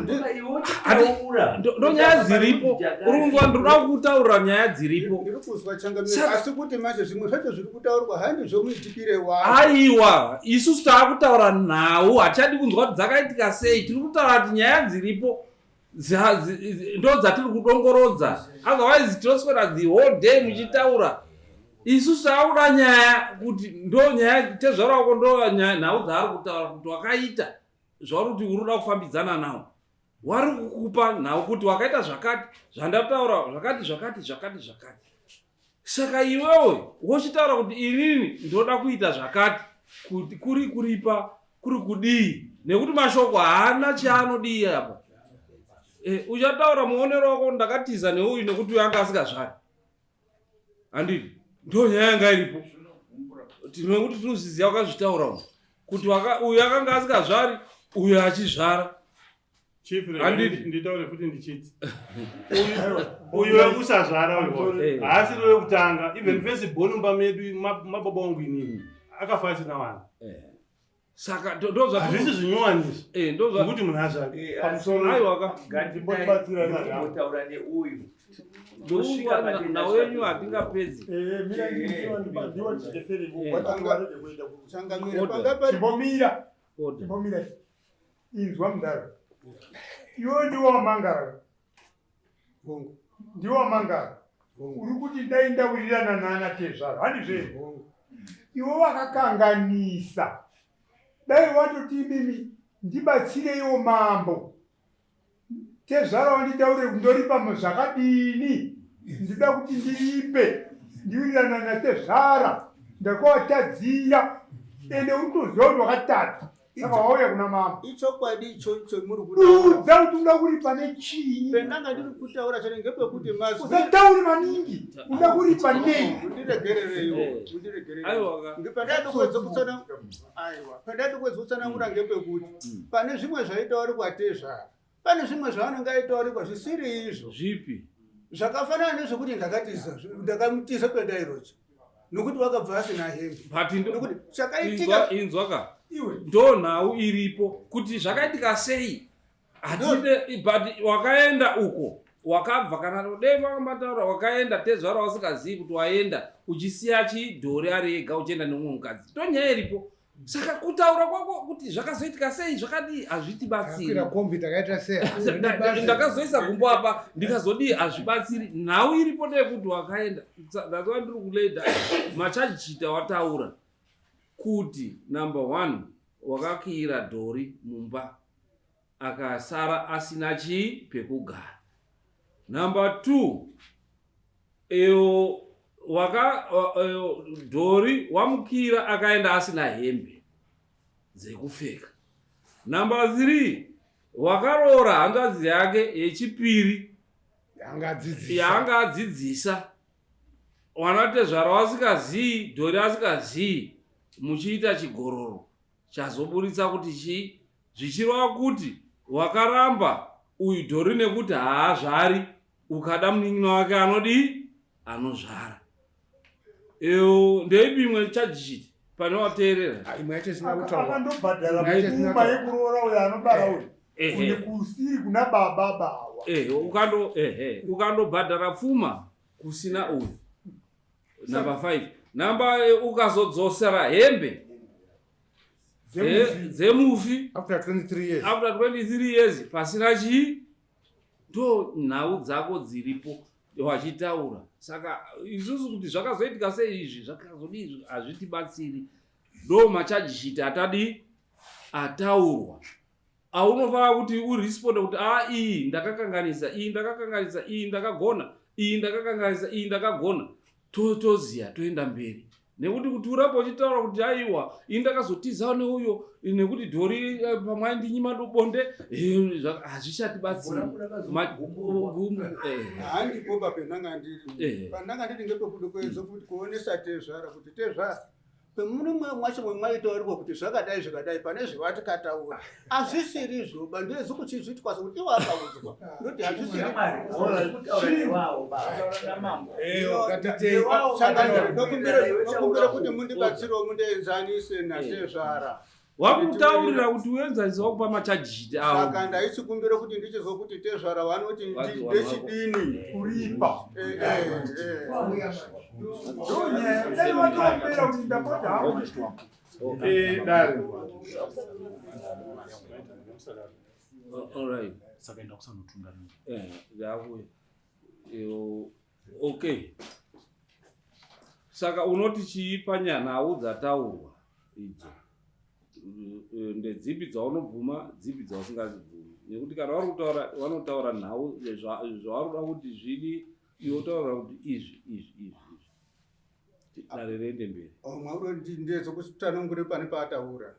Ndo nyaya dziripo. Urunzwa ndoda kutaura nyaya dziripo. Ndiri kuzwa Changamire asi kuti manje zvimwe zvacho zviri kutaurwa handi zvomuitikire wa. Aiwa, isusu taakutaura nhau hachadi kunzwa kuti dzakaitika sei. Tiri kutaura kuti nyaya dziripo ndo dzatiri kudongorodza. Otherwise tinoswera the whole day muchitaura. Isusu taura nyaya kuti ndo nyaya tezvara wako ndo nyaya nhau dzaari kutaura kuti wakaita zvauri kuti unoda kufambidzana nawo. Wari kukupa nhau kuti wakaita zvakati zvandataura zvakati. Saka iwewe wochitaura kuti inini ndoda kuita zvakati kuti kuripa kuri kudii nekuti mashoko haana chaanodii apa. Uchataura muonero wako ndakatiza neuyu nekuti uyu anga asikazvari. Handiti ndo nyaya yanga iripo. Tinoti tinozviziva wakazvitaura kuti uyu akanga asikazvari uyu achizvara. Nditaure kuti ndichiti uyu wekusazvara uyu haasiri wekutanga. Even first born mumba medu mababa wangu inini akafa asina vana. Saka hazvisi zvinyowaniso kuti munhu azvake pamusoro aiwa ngatibotaura neuyu nawenyu hatingapedzi. Chibomira inzwa mudaro iwe ndiwo wamangara uri kuti dai ndawirirana nana tezvaro handi zvenyu iwe wakakanganisa. Dai watoti mimi ndibatsireiwo mambo tezvaro wanditaure ndoripa zvakadini ndida kuti ndiripe ndiwirirana natezvara ndakawatadziya ende unotoziva kuti wakatadza saka wauya kuna mambo. Ichokwadi ichocho muri kuudza kuti unoda kuripa nechii. Pendanga ndiri kutaura chane ngepekuti usatauri maningi unoda kuripa nei. Pendati kwedza kutsanangura ngepekuti pane zvimwe zvaitaurikwa tezvara pane zvimwe zvaanenge aitaurikwa zvisiri izvo. Zvipi? Zvakafanana nezvekuti ndakamutiza pendairocha nokuti wakabva asina hembe. Nokuti chakaitika inzwaka ndo nhau iripo kuti zvakaitika sei hatine but wakaenda uko wakabva kana dei vakambataura wakaenda tezvara wasingazivi kuti waenda uchisiya chidhori ari ega uchienda nemumwe mukadzi tonyaya iripo. Saka kutaura kwako kuti zvakazoitika sei zvakadii hazvitibatsiri. Ndakazoisa gumbo apa ndikazodii hazvibatsiri. Nhau iripo ndeyekuti wakaenda. Ndakava ndiri kuleda machajita wataura kuti number 1 wakakiyira dhori mumba akasara asina chii pekugara. Number 2 dhori wamukira akaenda asina hembe dzekupfeka. Number 3 wakarora hanzvadzi yake yechipiri yanga adzidzisa wanatezvara wasingazivi dhori asingazivi muchiita chigororo chazoburitsa kuti chii zvichireva kuti wakaramba uyu dhori nekuti haazvari ukada munin'ina wake anodii anozvara. Ndeipimwe chajishiti pane wateerera akandobhadhara pfuma yekurora uyo anobara uyu kune kusiri kuna baba bawa ukandobhadhara pfuma kusina uyu. Number 5 namba ukazodzosera hembe dzemufi after 23 years pasina chii ndo nhau dzako dziripo wachitaura. Saka isusu kuti zvakazoitika sei izvi zvakazodii hazvitibatsiri. Ndo machajishiti atadii ataurwa aunofanira kuti uresponde kuti iyi ndakakanganisa iyi ndakakanganisa iyi ndakagona iyi ndakakanganisa iyi ndakagona toziya toenda mberi. Nekuti kuti urapo uchitaura kuti aiwa iyi ndakazotizawo neuyo nekuti dhori pamwe ndinyima ndobonde hazvichatibatsiri. Handipo papenanga ndiri pandanga ndiri ngepekuda kuedza kuti kuonesa tezvara kuti tezvara pemunomwe mwacho mwaitaurwa kuti zvakadai zvakadai pane zvevatikataura hazvisiri zvoba ndezi kuchizvitwasa kuti iwo akaudzwa ndoti hazvisiri ndokumbira kuti mundibatsirewo mundienzanise natezvara. Wakutaurira kuti uenzanise wakupa machajishiti awo. Saka ndaichikumbira kuti ndichizwa kuti tezvara vanoti ndechidini kuripa. Alright. Okay. Saka unoti chiipa nhau dzataurwa idzo ndedzipi dzaunobvuma dzipi dzausingazibvumi. Nekuti kana vari kutaura vanotaura nhau zvavarikuda kuti zvidi iwe utaura kuti izvi narerende mberi. Mwauri ndedza kutanongure pane paataura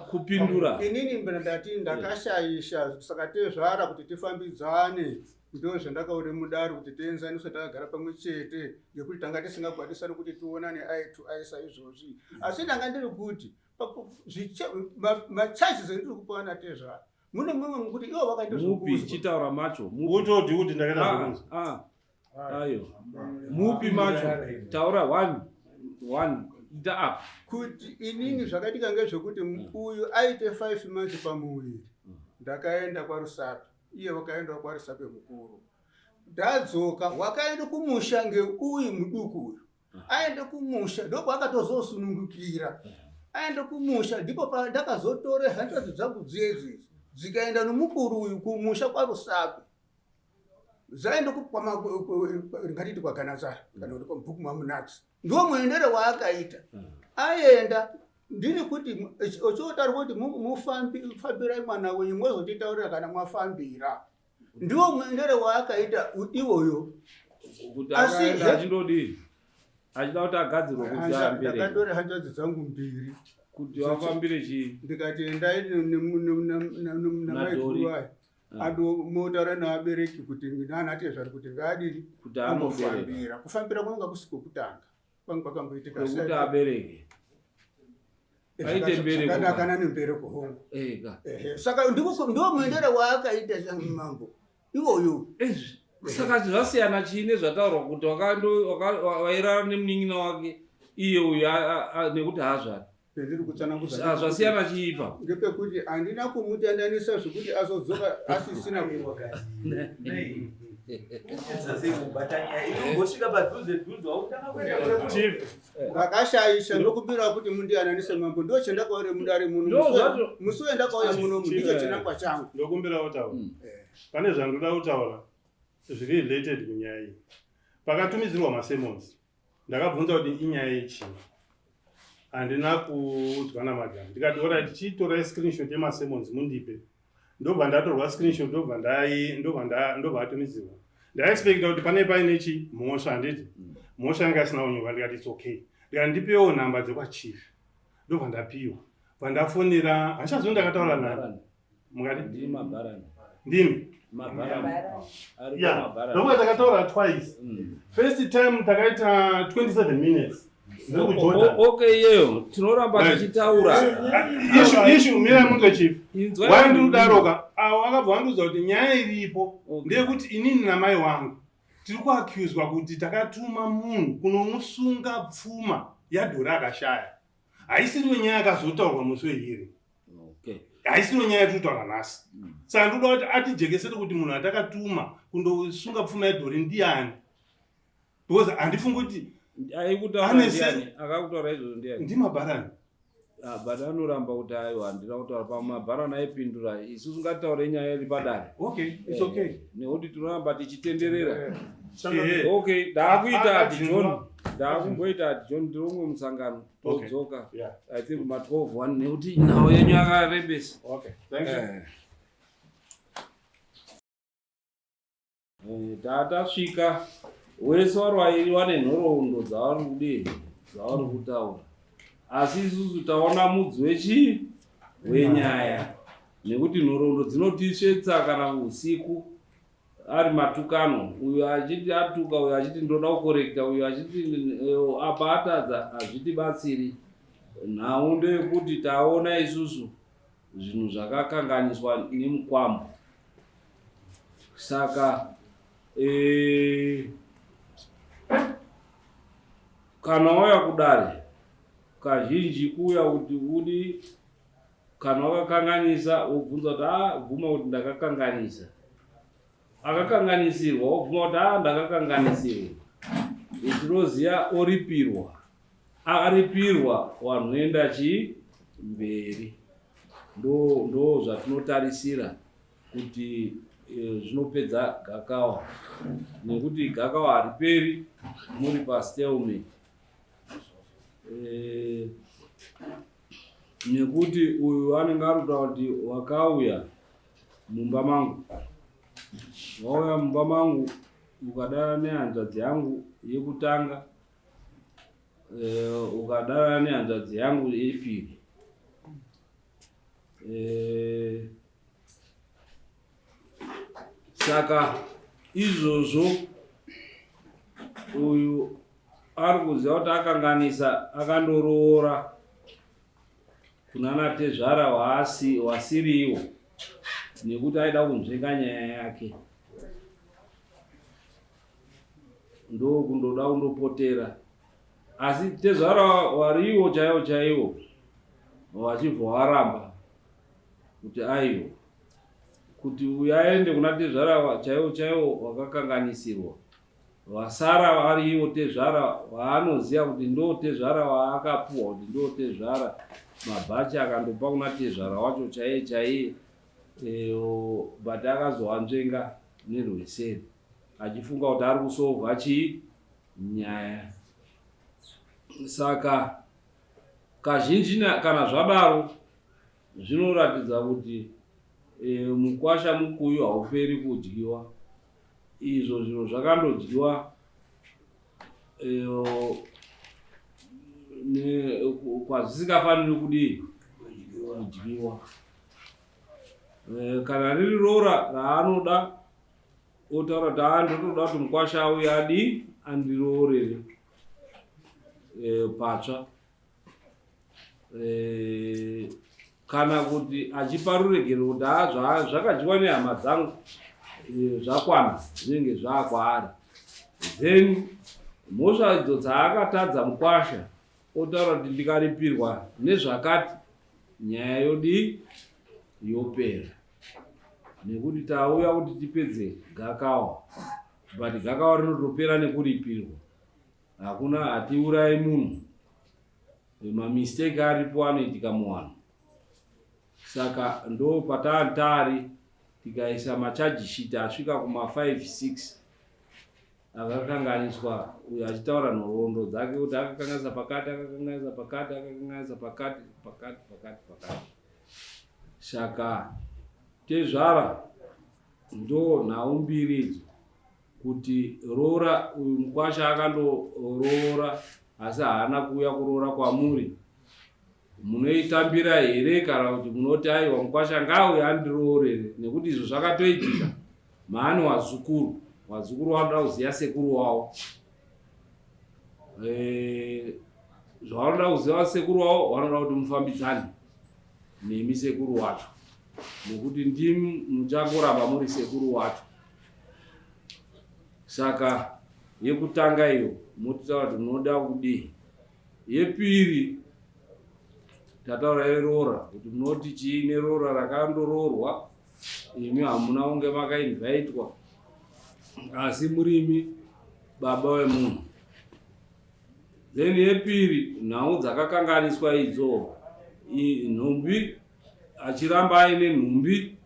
kupindura. Inini ndati ndakashayisha saka tezvara kuti tifambidzane ndo zvandakaure mudaro kuti tienzaniswe takagara pamwe chete ngekuti tanga tisingagwadisani kuti tionane aitu aisa izvozvi. Asi ndanga ndiri kuti macharges endiri kupiwa natezvara mune mumwe mukuti iwo vakaita mupi chitaura macho wototi kuti ndakaita zvokunzi ayo mupi macho taura 1 ita apa kuti inini zvakaitika ngezvekuti uyu aite 5 months pamuviri ndakaenda kwarusape iye wakaenda kwarusape mukuru ndadzoka wakaenda kumusha ngeuyu muduku uyu aende kumusha ndipo akatozosunungukira aende kumusha ndipo pandakazotore hanzvadzi dzangu dzedzi dzikaenda nomukuru uyu kumusha kwarusape zvaenda ngatiti kwaganazara kana kuti kwabhuku Manass ndo muendere waakaita aenda ndiri kuti ochotaura kuti mufambirai mwana wenyu mwozotitaurira kana mwafambira ndiwo muendere waakaita iwoyo kuti achindodii achida kuti agadzirwe kuti ambire. Ndakatore hanzvadzi dzangu mbiri kuti wafambire chii ndikati endai namaikuru ayo adomotaura naabereki kuti nanatezvari kuti ngadini kuti anofambira kufambira kunonga kusiko kutanga kwangu kwakamboitika kuti abereke aite mbereko kana nembereko hongu saka ndiwo muendere waakaita mambo iwoyo Saka zvasiyana chine zvataurwa kuti wairara nemunin'ina wake iye uyu nekuti hazvani. Pendiri kutsanangura Zvasiyana chiipa. ngepekuti handina kumutandanisa zvokuti azodzoka asisina vakashaisha ndokumbira kuti mundiyananise mambo ndo chendakaure mudare muno musi wendakauya muno ndicho chinangwa changu ndokumbira kutaura pane zvandoda kutaura zviri related kunyaya iyi. Pakatumidzirwa masemons ndakabvunza kuti inyaya yechii, handina kuudzwa namagama. Ndikati ora tichitora screenshot yemasemons mundipe. Ndobva ndatorwa screenshot ndobva atumidzirwa. Ndaexpecta kuti pane paine chi mhosva, handiti mhosva yanga isina kunyurwa. Ndikati it's okay, ndikati ndipewo nhamba dzekwachief. Ndobva ndapiwa, bva ndafonera handichazivi ndakataura nani. Mukati ndimi ndokuti takataura twice. First time takaita 27 minutes. Okay, yeyo tinoramba tichitaura issue mira munge chief wandiudaroka avo akabva vandiudza kuti nyaya iripo ndeyekuti inini namai wangu tiri kuaccuswa kuti takatuma munhu kunomusunga pfuma yadhora akashaya. Haisiriwo nyaya yakazotaurwa musi weiri, haisiriwo nyaya yatiri kutaura nhasi. Saka ndoda kuti atijekesere kuti munhu atakatuma kundosunga pfuma yadhori ndiani, because handifungi kuti akakutaura izvozvo ndiani ndimabharani. But anoramba kuti aiwa handina kutaura pamabharani aipindura. Isusu ngataure nyaya iri padare. Okay, it's okay. Nekuti tinoramba tichitenderera. Okay, ndaakuita adjourn. Ndaakumboita adjourn ndiromwe musangano todzoka. I think ma 12:01 nekuti nhau yenyu yakarebesa. Okay, thank you. Tatasvika wese vari vairi vane nhoroondo dzavari kudii dzavari kutaura, asi isusu taona mudzi wenyaya, nekuti nhoroondo dzinotisvetsa kana usiku ari matukano. Uyu achiti atuka, uyu achiti ndoda kukorekta, uyu achiti apa atadza, hazvitibatsiri. Nhau ndeyekuti taona isusu zvinhu zvakakanganiswa nemukwambo. Saka kana wauya kudare kazhinji kuuya kuti udi kana wakakanganisa wobvunza kuti bvuma kuti ndakakanganisa. Akakanganisirwa wobvuma kuti ndakakanganisirwa. Tinoziya oripirwa, aripirwa wanhu enda chimberi. Ndo zvatinotarisira kuti zvinopedza gakawa, nekuti gakawa hariperi muri pastalemate. Nekuti uyu anenge ari kutaura kuti wakauya mumba mangu, wauya mumba mangu ukadara nehanzvadzi yangu yekutanga, ukadara nehanzvadzi yangu yepiri. Saka izvozvo uyu ari kuziva kuti akanganisa, akandoroora kuna tezvara wasiriwo, nekuti aida kunzvenga nyaya yake. Ndo kundoda kundopotera, asi tezvara wariwo chaiwo chaiwo wachibva waramba kuti aiwo kuti uyu aende kuna tezvara chaiwo chaiwo wakakanganisirwa, wasara variwo tezvara waanoziva kuti ndo tezvara waakapuwa kuti ndo tezvara. Mabhachi akandopa kuna tezvara wacho chaiye chaiye, but akazowanzvenga nerweseri achifunga kuti ari kusovha nyaya. Saka kazhinji kana zvadaro zvinoratidza kuti mukwasha mukuyu hauperi kudyiwa. Izvo zvinhu zvakandodyiwa kwazvisingafaniri kudyiwa. Kana riri rora raanoda otaura kuti ndotoda kuti mukwasha auya andiroorere patsva. Kana kuti achipa ruregero kuti zvakadyiwa nehama dzangu zvakwana zvinenge zvakwaari. Then mhosva idzo dzaakatadza mukwasha otaura kuti ndikaripirwa nezvakati nyaya yodi yopera, nekuti tauya kuti tipedze gakawa, but gakawa rinotopera nekuripirwa. Hakuna, hatiurayi munhu, mamistake aripo anoitika muwanhu. Saka ndo patari tikaisa machaji sheet asvika kuma 5-6 akakanganiswa, uyo achitaura nhoroondo dzake kuti akakanganisa pakati, akakanganisa pakati, akakanganisa pakati, pakati. Saka tezvara ndo nhau mbiri idzo, kuti roora uyu mukwasha akandoroora asi haana kuuya kuroora kwamuri. Munoitambira here kana kuti munoti aiwa mukwasha ngauye andiroorere? Nekuti izvo zvakatoitika. Maani wazukuru vanoda kuziva sekuru wavo. Zvavanoda kuziva sekuru wavo vanoda kuti mufambidzane nemi sekuru wacho, nekuti ndimi muchangoramba muri sekuru wacho. Saka yekutanga iyo motaura kuti munoda kudii. Yepiri tataura yeroora kuti munoti chiine roora rakandoroorwa, imi hamuna kunge makainvaitwa, asi murimi baba wemunhu. Then yepiri nhau dzakakanganiswa idzo, nhumbi achiramba aine nhumbi,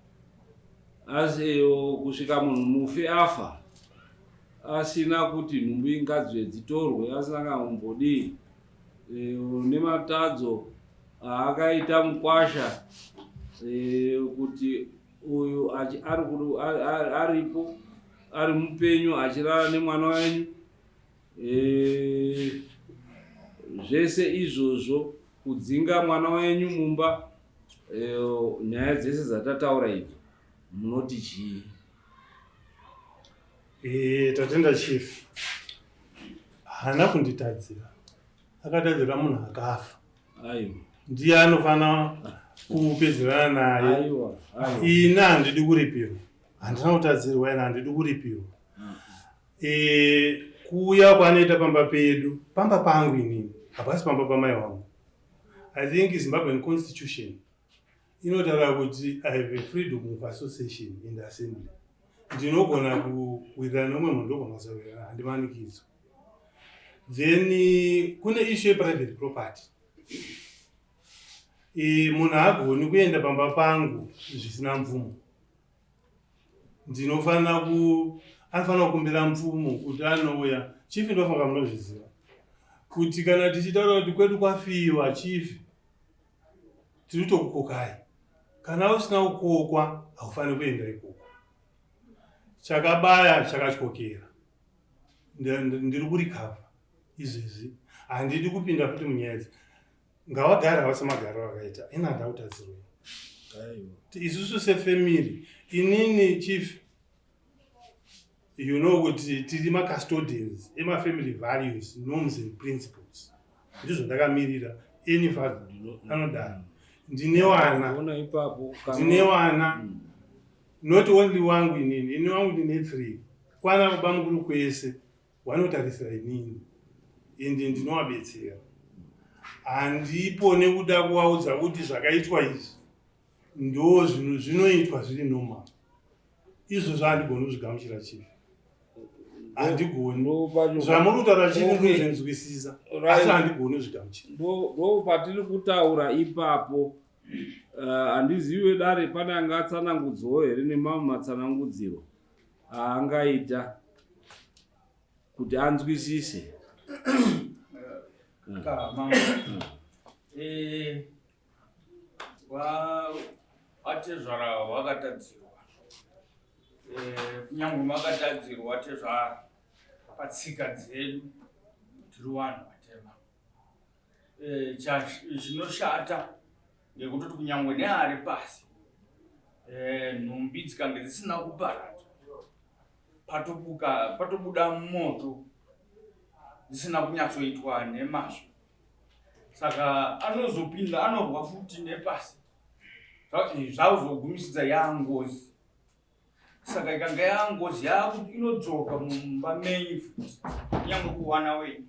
asi kusvika munhu mufi afa asina kuti nhumbi ngadziwe dzitorwe, asina kambombodii. Nematadzo akaita mukwasha kuti uyu aripo ari mupenyu achirara nemwana wenyu, zvese izvozvo kudzinga mwana wenyu mumba, nyaya dzese dzatataura idzo munoti chii? Tatenda chief haana kunditadzira, akatadzira munhu akafa. Aiwa, ndiye anofana kupedzerana naye. Ina handidi kuripirwa, handina kutadzirwa, ina handidi kuripirwa. Kuuya kwaanoita pamba pedu, pamba pangu inini, hapasi pamba pamai wangu. I think Zimbabwean constitution inotaura kuti I have a freedom of association in the assembly. Ndinogona kuwirirana nomwe munhu, ndogona kusawirirana, handimanikidzwa. Then kune issue yeprivate property. Munhu haagoni kuenda pamba pangu zvisina mvumo. Anofanira kukumbira mvumo kuti anouya. Chief ndofunga munozviziva kuti kana tichitaura kuti kwedu kwafiwa chief, tiri kutokukokai. Kana usina kukokwa haufaniri kuenda ikoko. Chakabaya chakatyokera. Ndiri kurikava izvezvi, handidi kupinda futi munyaya. Ngavagara vasemagara vakaita, ina handa kutadzirwa. Isusu sefamily, inini chief, you know kuti tiri macustodians emafamily values, norms and principles. Ndizvo ndakamirira any father anodaro. Ndine wana, not only wangu inini, ini wangu ndine 3. Kwana baba mukuru kwese vanotarisira inini, ende ndinovabetsera. Handipo nekuda kuvaudza kuti zvakaitwa izvi ndo zvinhu zvinoitwa zviri normal. Izvozvo handigoni kuzvigamuchira chief, handigoni. Zvamuri kutaura chief ndozvinzwisisa, asi handigoni kuzvigamuchira. Ndo patiri kutaura ipapo. Handizivi dare pane angatsanangudzwawo here nemamwe matsanangudziro aangaita kuti anzwisise. Watezvara wakatadzirwa, kunyange makatadzirwa watezvara patsika dzedu tiri vanhu vatema. Zvinoshata ngekutoti kunyange neari pasi, nhumbi dzikange dzisina kuparadzwa, patobuda moto dzisina kunyatsoitwa nemazvo. Saka anozopinda anorwa futi nepasi, zvauzogumisidza yangozi. saka ikanga yangozi yakuti inodzoka mumba menyu futi nyangwe kuwana wenyu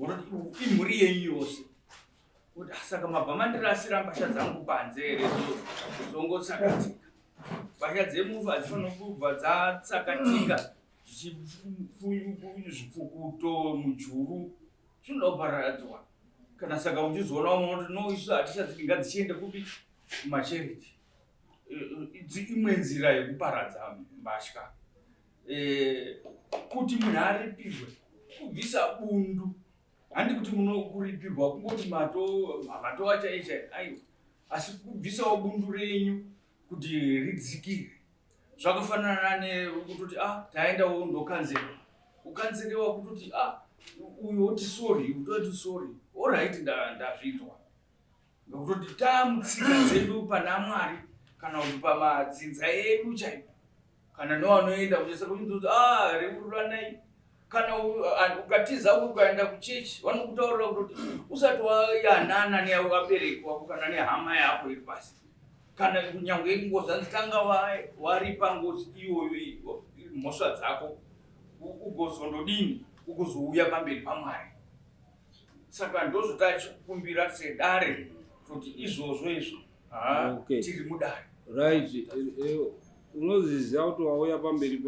ngoti imhuri yenyu yose kuti saka mabva mandirasira mbasha dzangu panze here dzongotsakatika mbasha dzemufa dzifanira kubva dzatsakatika zvipfukuto mujuru zvinoda kuparadzwa kana saka uchizoona unoti no isu hatichadzinga dzichiende kupi kumacharity imwe nzira yekuparadza mbatya kuti munhu aripirwe kubvisa bundu handi kuti munokuripirwa kungoti mato achaicha aiwa asi kubvisawo bundu renyu kuti ridzikire zvakafanana nekutoti taendawo ndokanzera ukanzerewa kutoti uyu oti sorry utoti sorry alright ndazvinzwa ngekutoti tamutsika dzedu pana Mwari kana kuti pamadzinza edu chaipo kana nevanoenda kuchesa kuchindoti rekurora nai kana ukatiza ukaenda kuchechi vanokutaurira kuti usati wayanana nevabereki wako kana nehama yako iri pasi kana kunyangwe ngozi tanga waripa ngozi iyoyo mhosva dzako ugozondodini ugozouya pamberi paMwari. Saka ndozvotachikumbira sedare kuti izvozvo izvo tiri mudare. Right. Unoziziva kuti wauya pamberi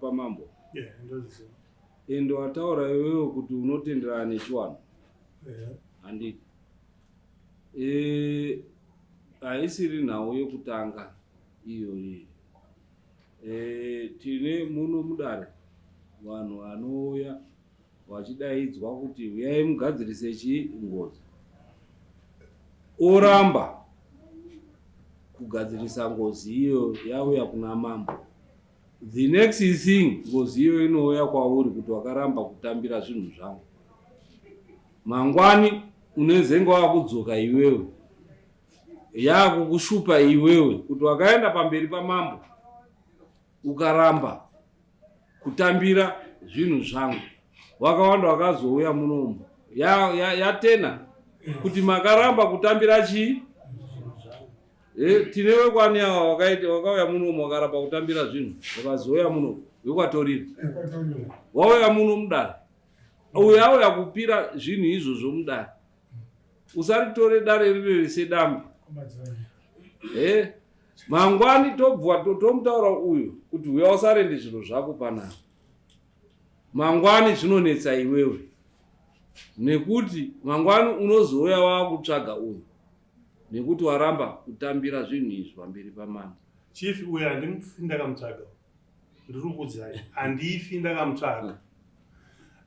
pamambo? Yeah, ndoziziva. Ende wataura iwewe kuti unotenderana nechiwanhu? Handiti. Haisiri nhau yekutanga iyoyi. Tine muno mudare vanhu vanouya vachidaidzwa kuti uyai mugadzirise ngozi. Oramba kugadzirisa ngozi iyo yauya kuna mambo. The next thing ngozi iyo inouya kwauri kuti wakaramba kutambira zvinhu zvangu. Mangwani unezenga wakudzoka iwewe. Yakukushupa iwewe kuti wakaenda pamberi pamambo ukaramba kutambira zvinhu zvangu. Wakawanda wakazouya munomu yatena kuti makaramba kutambira chii? Tinewe kwani yawa wakauya munomu wakaramba kutambira zvinhu wakazouya munomu wekwatorira wauya muno mudare uyo auya kupira zvinhu izvozvo mudare. Usaritore dare riri sedambi. Mangwani tobva tomutaura uyu kuti uya usarende zvinhu zvako panapa. Mangwani zvinonetsa iwewe nekuti mangwani unozouya wakutsvaga uyu nekuti waramba kutambira zvinhu izvi pamberi pamambo. Chief uyu handimufi ndakamutsvaga, ndiri kukuudzai handifi ndakamutsvaga.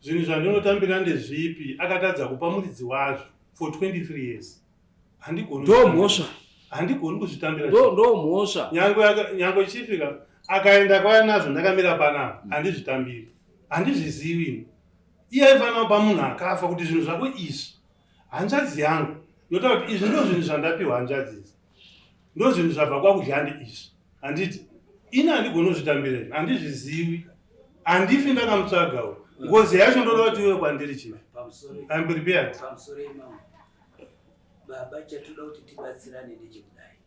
Zvinhu zvandinotambira ndezvipi? Akatadza kupa muridzi wazvo for 23 years. Ndomhosva. Handigoni kuzvitambira. Ndomhosva. Nyangwe chifika akaenda kwaya nazvo ndakamira panapa handizvitambiri. Handizvizivi. Iye aifanira kupa munhu akafa kuti zvinhu zvako izvi hanzvadzi yangu yotaura kuti izvi ndo zvinhu zvandapiwa hanzvadzi idzi. Ndo zvinhu zvabva kwakudya izvi. Handiti ini handigoni kuzvitambira. Handizvizivi. Handifi ndakamutsvagawo. Ngozi yacho ndoda kuti iwe kwandiri chivi. I'm prepared. Baba chatoda kuti tibatsirane nechekudai.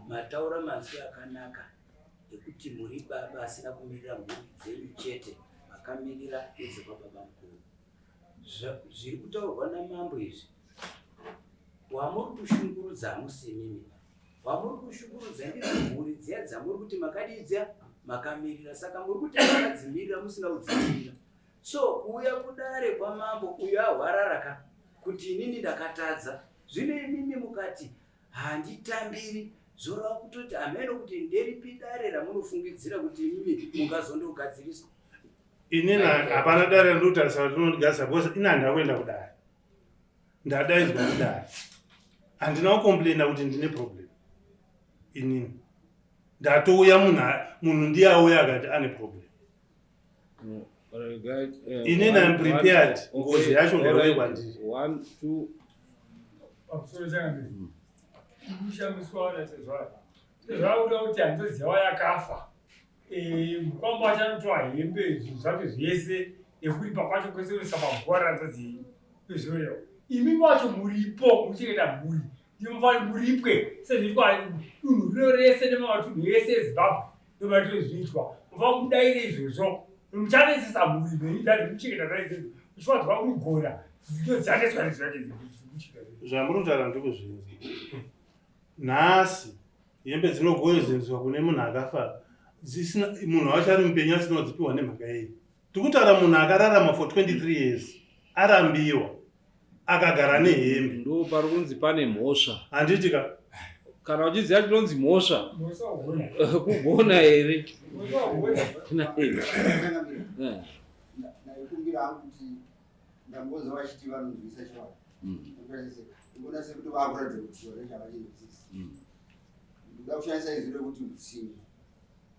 Mataura mazwi akanaka ekuti muri baba asina kumirira mhuri dzenyu chete, makamirira idzi kwababa mukuru. Zviri kutaurwa namambo izvi wamuri kushungurudza hamusimimi. Wamuri kushungurudza ndidzo mhuri dziya dzamuri kuti makadidza makamirira, saka muri kuti makadzimirira musina kudzimirira. So kuuya kudare kwamambo uyu ahwararaka kuti inini ndakatadza. Zvino imimi mukati handitambiri zorava kutoti hameno kuti nderipi dare ramunofungidzira kuti imimi mungazondogadziriswa. Inini hapana dare rinotarisa kuti rinondigadzirisa because ini handakuenda kudare. Ndadaidzwa kudare. Handina kukomplaina kuti ndine problem. Inini ndatouya munhu ndiye auya akati ane problem. Inini I'm prepared. Ngozi yacho ngaiuye kwandiri. 1 2 pamusoro chakandii kushamiswa natezvara tezvakuda kuti handoziva yakafa mukwamba achanotoa hembe zvinhu zvake zvese nekuti papacho kwese unoisa mabhora randadzii ezvorewo imi macho muripo muchengeta mhuri ndimufani muripwe sezviri dunhu rino rese nemamatunhu ese ezimbabwe ndobatozviitwa uva kudaire izvozvo muchanesesa murime idza dzekuchengeta zvaizvozvo uchiwadzwa kurugora dzitodzaneswa nezvake zvamurutaura ndikuzvinzi nhasi hembe dzinogoyezenzwa kune munhu akafa munhu wacho ari mupenyu asina kudzipiwa nemhaka yei. Tikutaura munhu akararama for 23 years arambiwa akagara nehembe. Ndo pari kunzi pane mhosva. Handiti kana uchiziva chinonzi mhosva kugona here naikumbira hangu kuti ndamboza vachiti vanonzwisa chivava ndikuona sekuti vakuratidza kuti chivava chavachinzwisa ndoda kushandisa izwi rekuti utsinga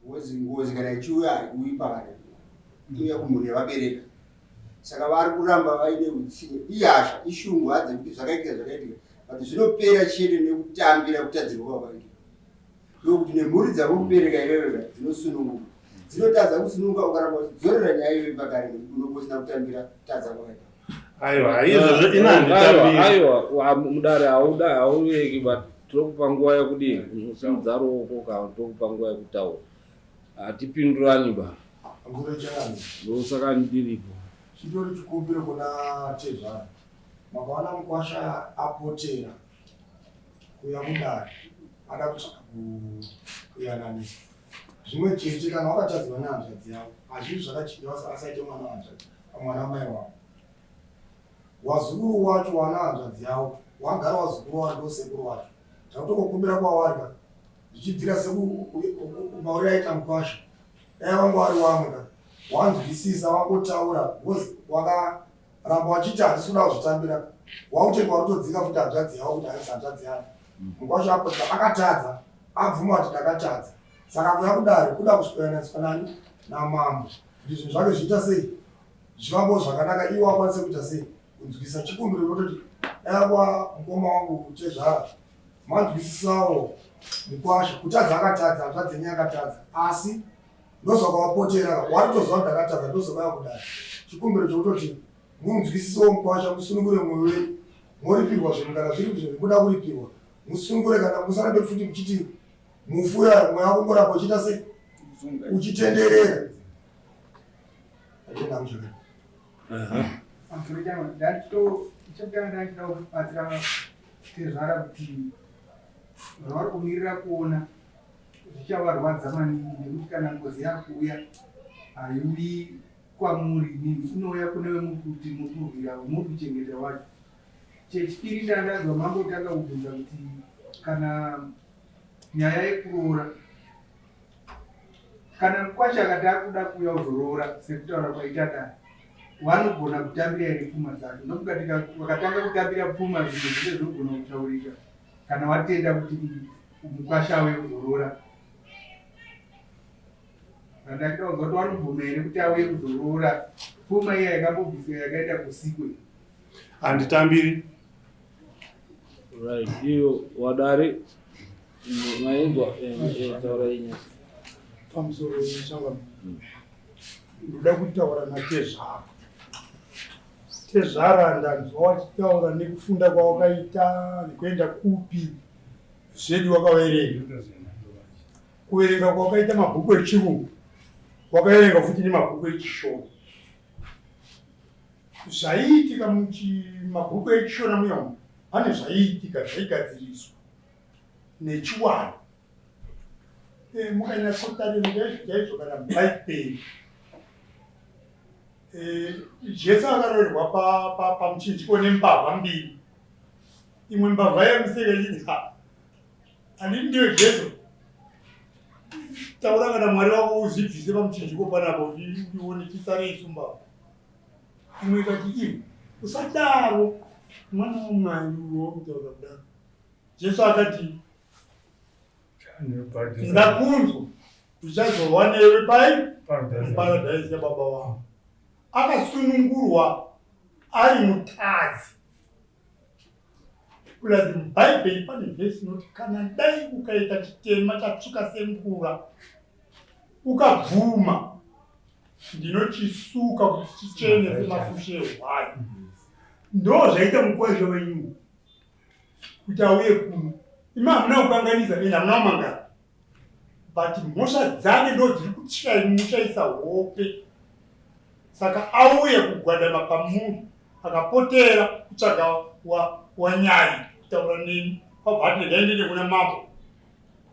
ngozi kana ichiuya haikuuyi pakare iuya kumhuri yavabereka saka vari kuramba vaine utsinga ihasha ishungu hadze kuti zvakaitika zvakaitika but zvinopera chete nekutambira kutadzirwa kwavaika ndokuti nemhuri dzavo kubereka iyoyo dzinosununguka dzinotadza kusununguka ukaramba uchidzorera nyaya iyoyo pakare unongosina kutambira kutadza kwavaika. Aiwa izvozvo inanditambira aiwa mudare haureki but tokupa nguva yekudini unosimudza ruoko kana tokupa nguva yekutaura hatipindurani ba ndosaka ndiripo chitori chikumbiro kuna Tezvara makaona mukwasha apotera kuya mudare ada kutsvaka kuyananisa zvimwe chete kana wakatadzirwa nehanzvadzi yavo hazviri zvakachidiwa asaite mwana mai wavo wazukuru wacho wana hanzvadzi yavo wagara wazukuru wavo ndosekuru wacho takutokukumbira kwawarika zvichibvira sekumauri aita mukwasha dai vangu vari vamwe wanzwisisa wangotaura wakaramba wachiti handisi kuda kuzvitambira wautenga warutodzinga futi hanzvadzi yavo kuti haisi hanzvadzi yavo mukwasha apota akatadza abvuma kuti ndakatadza saka kuya kudare kuda kusvikaniswa nani namambo kuti zvinhu zvake zviita sei zvivambo zvakanaka iwo akwanise kuita sei kunzwisa chikumbiro kutoti daiwa mukoma wangu Tezvara manzwisisawo mukwasha kutadza akatadza hanzvadzi yenyu akatadza asi ndozvakawapotera waritoziva kuti ndakatadza ndozvakaya kudare chikumbiro chokutoti munzwisisewo mukwasha musunungure mwoyo wenyu moripirwa zvinhu kana zviri kuti zvirikuda kuripirwa musunungure kana musarambe futi muchiti mufuya mweya kungoramba uchiita sei uchitenderera atenda muchakati ndachitokutanga kubatsira Tezvara kuti vari kumirira kuona zvichavarwadza maningi nekuti kana ngozi yakuuya haiuyi kwamuri nini inouya kunewe kuti mukurwira muri kuchengeta wacho. Chechipiri ndandanzwa mangotanga kubvunza kuti kana nyaya yekurora kana mukwasha akati akuda kuuya kuzorora sekutaura kwaita dare vanogona kutambira here pfuma dzacho ndokuti vakatanga kutambira pfuma zvinhu zvine zvinogona kutaurika kana watenda kuti mukwasha auye kuzorora andakida kuzwa kuti vanobvuma here kuti auye kuzorora pfuma iya yakambobviswa yakaita kusikwe handitambiri right iyo wadare maenzwa taura inya pamusoro wechanga ndoda kutaura naTezvara. Tezvara ndanzwa wachitaura nekufunda kwawakaita nekuenda kupi zvedu wakaverenga kuverenga kwawakaita mabhuku echirungu wakaverenga futi nemabhuku echishona zvaiitika mabhuku echishona muyamu pane zvaiitika zvaigadziriswa nechiwano mukanyatsotarira chaizvo kana mubhaibheri Jesu akarorerwa pamuchinjiko nembavha mbiri imwe mbavha yemuseke ichiti handiti ndiyo Jesu taura kana Mwari wako uzvibvise pamuchinjiko panapo uone chisare isumbavha imwe ikati imwe usadaro mwana wamwari womutaura kudaro Jesu akati ndakunzwa uchazorwa newe paradhaisi yababa wangu akasunungurwa ari mutadzi kulazi mubhaibheri pane vhesi inoti kana dai ukaita chitema chatsvuka semvura ukabvuma ndinochisuka kuti chichene semafushe ehwai ndo zvaita mukwazha wenyu kuti auye kuno ima hamuna kukanganisa ende hamuna kumangara but mhosva dzake ndo dziri kumushaisa hope. Saka auye kugwadama pamunhu akapotera kutsvaga wanyai kutaura neni pabva ndaendende kuna mambo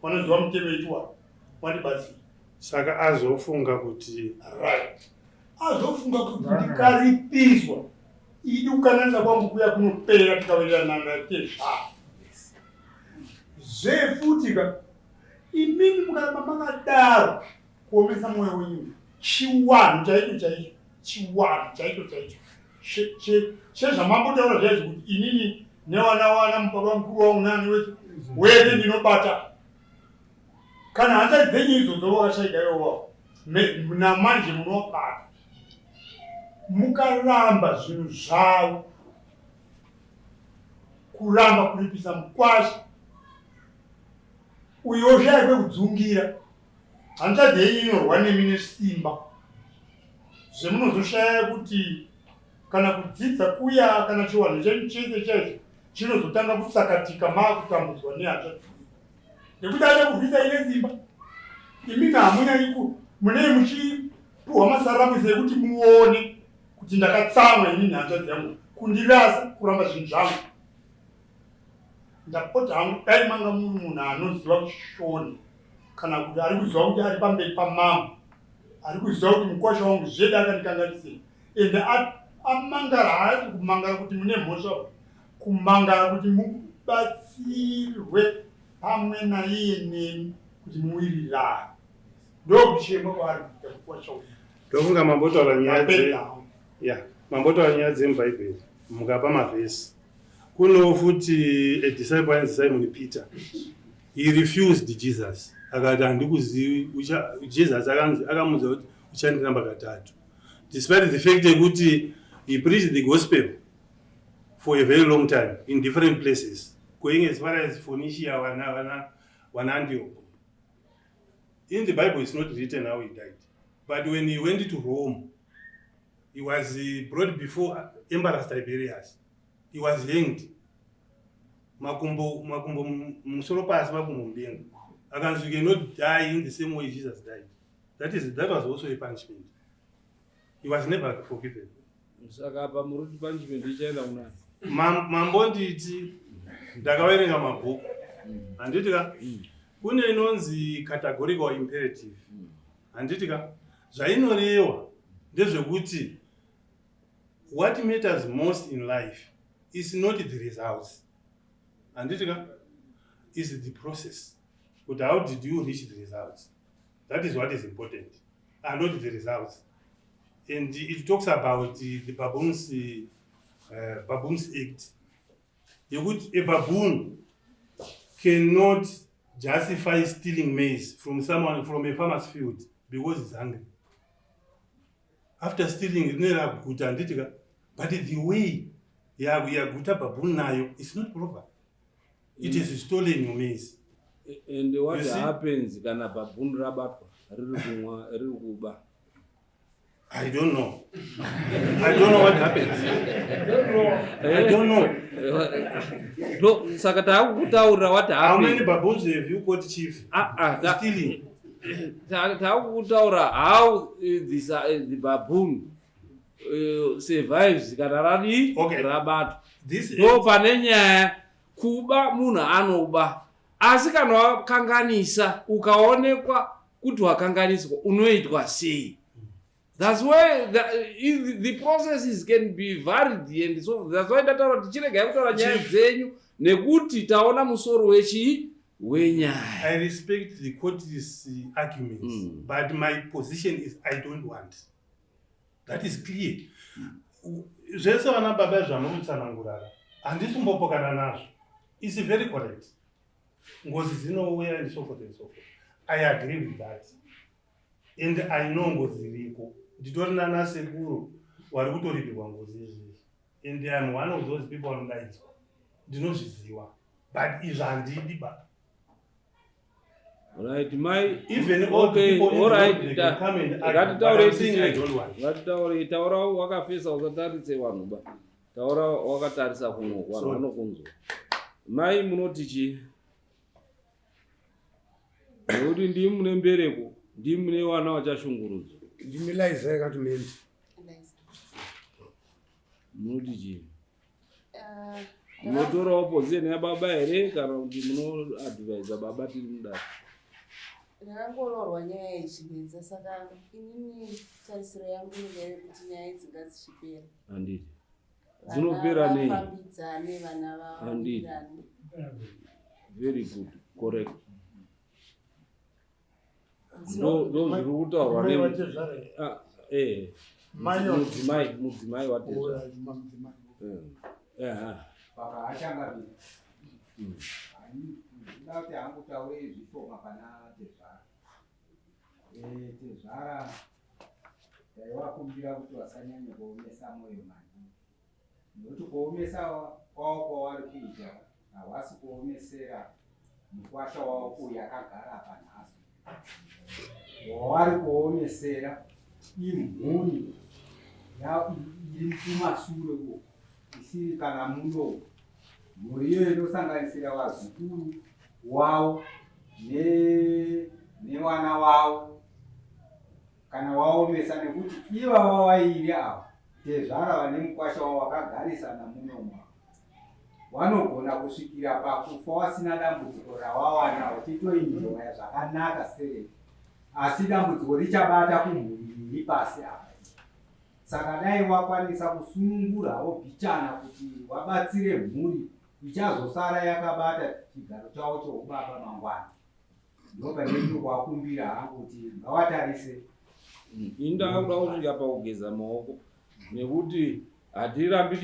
vanoziva mutemo wechiwani wandibatsira. Saka azofunga kuti azofunga kuti ndikaripiswa idi kukananisa kwangu kuya kunopera tikawirirana natezva zvefutika imimi mukaramba makadaro kuomesa mwoyo wenyu chiwanu chaicho chezvamambotaura zvaizvi kuti inini nevana mubaba mukuru wangu nani wese ndinobata kana hata dzenyu idzodzo vakashaika iwowawo namanje munobata mukaramba zvinhu zvavo kuramba kuripisa mukwasha uyo zvaikwe kudzungira hanzvadzi yenyu inorwa nemi nesimba zvemunozoshaya kuti kana kudzidza kuya kana chiwanhu chenyu chese chaicho chinozotanga kusakatika maakutambudzwa nehanzvadzi nekuti acha kurwisa ine simba imi hamunyanyi munei muchipuhwa masaramusi ekuti muone kuti ndakatsamwa inini hanzvadzi yangu kundirasa kuramba zvinhu zvangu ndapota hangu dai manga muri munhu anoziva kushoni kana kuti ari kuziva kuti ari pamberi pamambo ari kuziva kuti mukwasha wangu zvede akandikanganisira ende amangara haati kumangara kuti mune mhosva kumangara kuti mubatsirwe pamwe naiye nemi kuti muwirirane ndokuchema kwaari kuita mukwasha uyu. Ndofunga mambotaura nyaya dzemubhaibheri mukapa mavhesi kuno futi a disciple ainzi Simon Peter he refused Jesus akati handikuzivi Jesus akamuudza kuti uchandiramba katatu despite the fact yekuti he preached the gospel for a very long time in different places going as far as Phoenicia wana Antioch. In the Bible it's not written how he died, but when he went to Rome he was brought before Emperor Tiberius. He was hanged. Makumbo musoro pasi makumbo mudenga. Akanzi you cannot die in the same way Jesus died. That was also a punishment. He was never forgiven. Saka pa muruti punishment ichaenda unani. Mambo nditi ndakaverenga mabhuku. Handitika kune inonzi categorical imperative. Handitika zvainoreva ndezvekuti what matters most in life is not the results. Handitika is the process. But how did you reach the results? That is what is important, and not the results. And it talks about the baboon's act. A baboon cannot justify stealing maize from a farmer's field because he's hungry. After stealing, but the way yaguta baboon nayo is not proper. It is stolen your maize. And what happens kana baboon rabatwa riri kuba? I don't know. I don't know what happens. I don't know. Saka taakutaura what happens. How many baboons have you got, Chief? Stealing. Taakutaura how the baboon survives kana radi rabatwa. Ndo pane nyaya kuba munhu anoba. Asi kana wakanganisa ukaonekwa kuti wakanganiswa unoitwa sei? That's why the processes can be varied, and so that's why ndataura kuti chiregai kutaura nyaya dzenyu nekuti taona musoro wenyaya. I respect the court's arguments, but my position is I don't want. That is clear. Zvese vana baba zvamurutsanangurara handisimbopokana nazvo. It's very correct. Ngozi dzinouya and so forth and so forth. I agree with that. And I know ngozi iriko. Nditorina nasekuru vari kutoripirwa ngozi izvezvi. And I am one of those people vanodaidzwa. Ndinozviziva. But izvi handidi ba. Right, even all the people all right, they can come and argue, but I'm saying I don't want. Taura wakafesa usatarise vanhu ba. Taura wakatarisa kuno vanhu vanokunzwa. Mai munoti chi? Ngekuti ndimi mune mbereko, ndimi mune wana wachashungurudzwa. Ndimi Liza yakatumendi. Munoti chii? Munotorawo pozisheni yababa here kana kuti munoadvaisa baba tiri mudaro? Ndakangororwa nyaya yechibvenza, saka inini tarisiro yangu ndeyekuti nyaya idzi ngadzipere. Handiti dzinopera nei? Vafambidzane, vana vawirirane. Very good, correct. Ndo zviri kutaurwa mudzimai watezvara. Paka achanga ndati hangu taure zvishoma pana Tezvara. Tezvara taivakumbira kuti vasanyanya kuomesa mwoyo maningi, nokuti kuomesa kwavo kwavari kuita havasi kuomesera mukwasha wavo uyu akagara panhasi. Wavari kuomesera imhuri iri kumashure uko isiri kana muno. Mhuri iyoyo inosanganisira vazukuru wavo nevana vavo kana waomesa, nekuti ivava vairi ava Tezvara vane mukwasha wavo wakagarisana munomwa vanogona kusvikira pakufa wasina dambudziko rawawana uchitoinjoya zvakanaka sei, asi dambudziko richabata kumhuri iri pasi apa. Saka dai wakwanisa kusunungurawo bhichana kuti wabatsire mhuri ichazosara yakabata chigaro chavo choubaba mangwana, ndobva ndikuvakumbira hangu kuti ngavatarise. Indakuda kusvika pakugeza maoko, nekuti hatirambi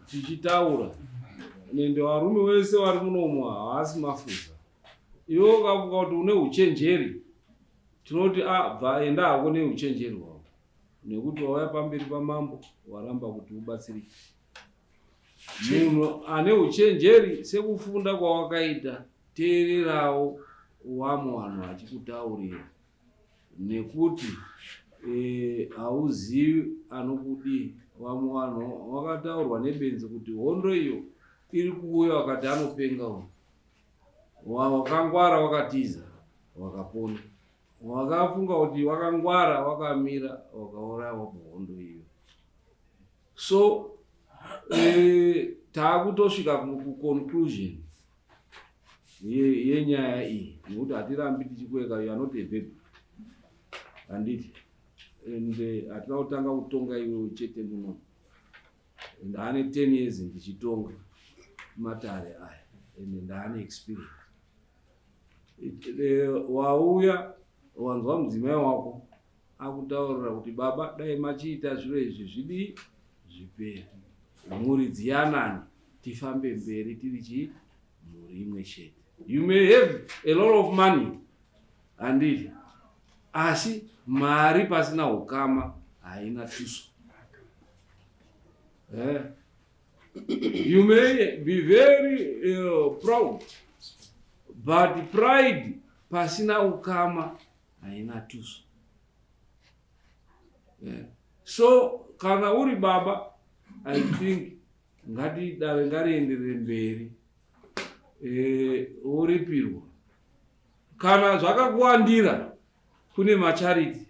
tichitaura nende varume vese vari munomu havasi mafuza. Iwe ukafunga kuti une uchenjeri, tinoti bva enda hako neuchenjeri hwako, nekuti wauya pamberi pamambo waramba kuti ubatsirike. Munhu ane uchenjeri sekufunda kwawakaita, teererawo wamwe vanhu vachikutaurira, nekuti hauzivi anokudii. Vamwe vanhu wakataurwa nebenzi kuti hondo iyo iri kuuya, wakati anopenga uyu. Wakangwara wakatiza wakapona, wakafunga kuti wakangwara wakamira wakaurayiwa muhondo iyo. So taakutosvika kuconclusion yenyaya iyi, nekuti hatirambi tichikweka you are not a baby, handiti. Ende hatina kutanga kutonga iwe chete muno, ndaane 10 years ndichitonga matare aya, ende ndaane experience. Wauya wanzwa mudzimai wako akutaurira kuti baba dai machiita zviro izvi zvidii zvipere, mhuri dziyanani, tifambe mberi tiri mhuri imwe chete. You may have a lot of money, handiti, asi mari pasina ukama haina tuso. You may be very proud, but pride pasina ukama haina tuso. So kana uri baba, I think ngati dare ngarienderere mberi, uripirwa. Kana zvakakuwandira, kune macharity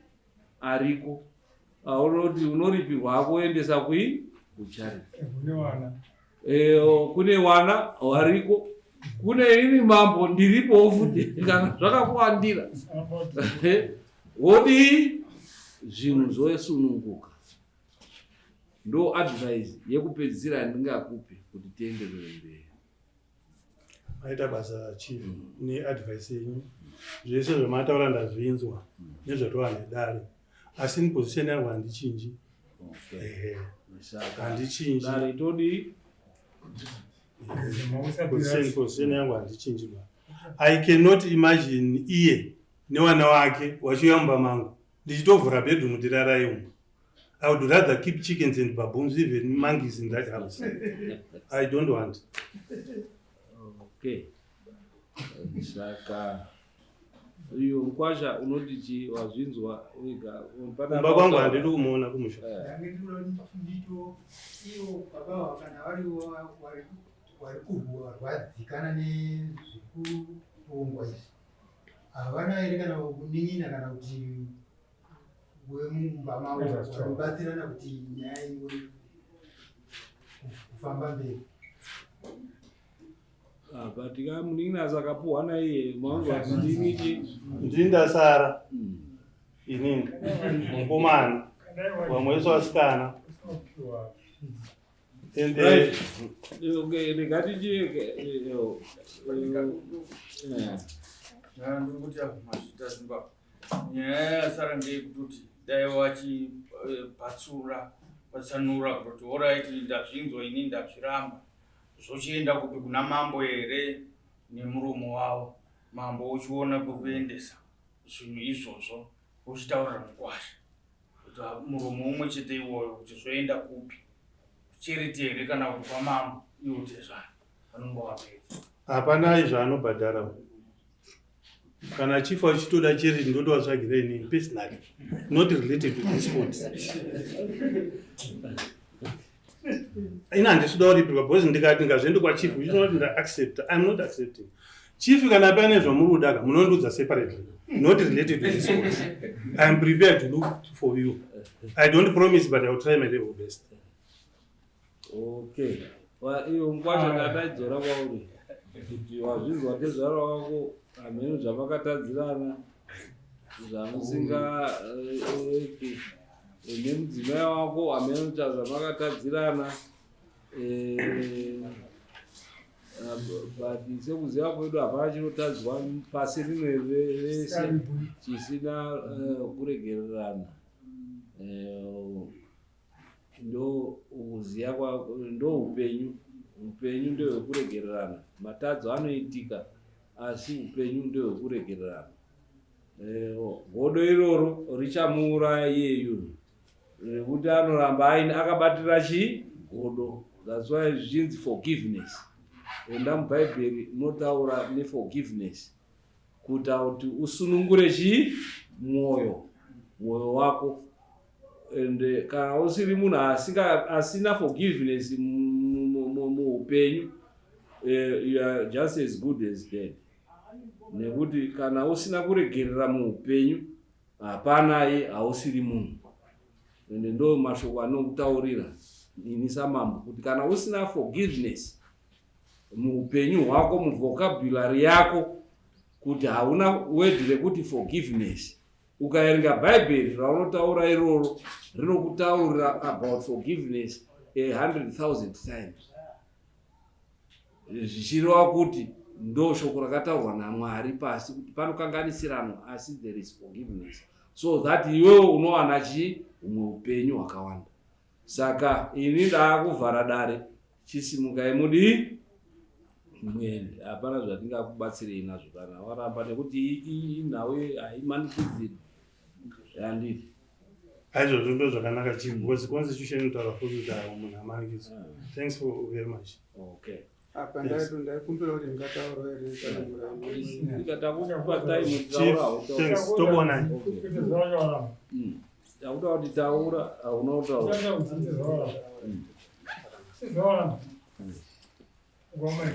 ariko aunoti unoripirwa hako uendesa kucharity. Kune wana wariko, kune ini mambo ndiripo futi. Kana zvakakuwandira wodi zvinhu zvosununguka. Ndo advice yekupedzisira ndingakupe kuti tienderere mberi. Maita basa chief neadvice yenyu, zvese zvamataura ndazvinzwa nezvatova nedare, asi ni position yangu handichinji. Handichinji. Dare todi position yangu handichinji. I cannot imagine iye newana wake wachiuya mangu ndichitovhura bedroom tirarayi umwe. I would rather keep chickens and baboons, even monkeys in that house. I don't want. Okay. Saka iyo mkwasha unoti wazvinzwa wega baba kwangu handidi kumuona kumusha. Ndito iyo baba kana wari kurwadzikana nezvikutongwa izvi havana here kana kunin'ina kana kuti wemumba mavo vabatsirana kuti nyaya ingori kufamba mberi. Patika munin'ina sakapuhwa naiye mangu atindiniki ndindasara inini mukomana wamwese wasikana ende ndikatijike ndikuti mazvita zimba nyaya yasara ndeyekuti dai vatsanura kuti oraiti ndazvinzwa ini ndazviramba zvochienda kupi kuna mambo here nemuromo wavo, mambo uchiona kwekuendesa zvinhu izvozvo uchitaurira mukwasha kuti muromo umwe chete iwoyo kuti zvoenda kupi chereti here kana kuti kwamambo iwotezvani vanonga vapedza. hapana izvaanobhadhara kana chifa uchitoda chereti ndotovatsvagira inini personally not related to this sport. ina handisida kuripirwa because ndikati ngazvendi kwachief uchinoti ndaaccept. I'm not accepting. Chief kana pane zvamurudaga munondudza separately not related to this sport. I'm prepared to look for you. I don't promise but I will try my level best. Okay. Iyo ngwasha kataidzora kwauri kuti wazvinzwa tezvara wako amene zvamakatadzirana zvamusinga nemudzimai wako amene zvamakatadzirana but sekuziva kwedu hapana chinotadzwa pasi rimwe rese chisina kuregererana. Ndo kuziya ndo upenyu ndehwekuregererana. Matadzo anoitika asi upenyu ndehwekuregererana. Godo iroro richamuuraya iyeyo rekuti anoramba akabatira chigodo. That's why zvinzi forgiveness. Enda mubhaibheri munotaura neforgiveness kuita kuti usunungure mwoyo wako. And kana usiri munhu asina forgiveness muupenyu, you are just as good as dead. Nekuti kana usina kuregerera muupenyu hapanaye hausiri munhu. Ende ndo mashoko anokutaurira ini samambo kuti kana usina forgiveness muupenyu hwako, muvhokabhulari yako, kuti hauna word rekuti forgiveness, ukaerenga bhaibheri raunotaura iroro rinokutaurira about forgiveness 100,000 times, zvichireva kuti ndo shoko rakataurwa naMwari pasi kuti panokanganisiranwa asi there is forgiveness, so that iwewe unowana humwe upenyu hwakawanda. Saka ini ndaakuvhara dare chisimukai mudi mwende, hapana zvatingakubatsirei nazvo kana waramba, nekuti nhau haimanikidziri yanditi. Aizvozvo ndo zvakanaka chief because constitution inotaura futi kuti munhu amanikidzwa. Thanks for very much. Okay. Apa ndaikumbira kuti ndingataura here kana murambo. Ndikatakupa time thanks. Tobonani. Takuda kuti taura unotaura. Sizora. Ngoma.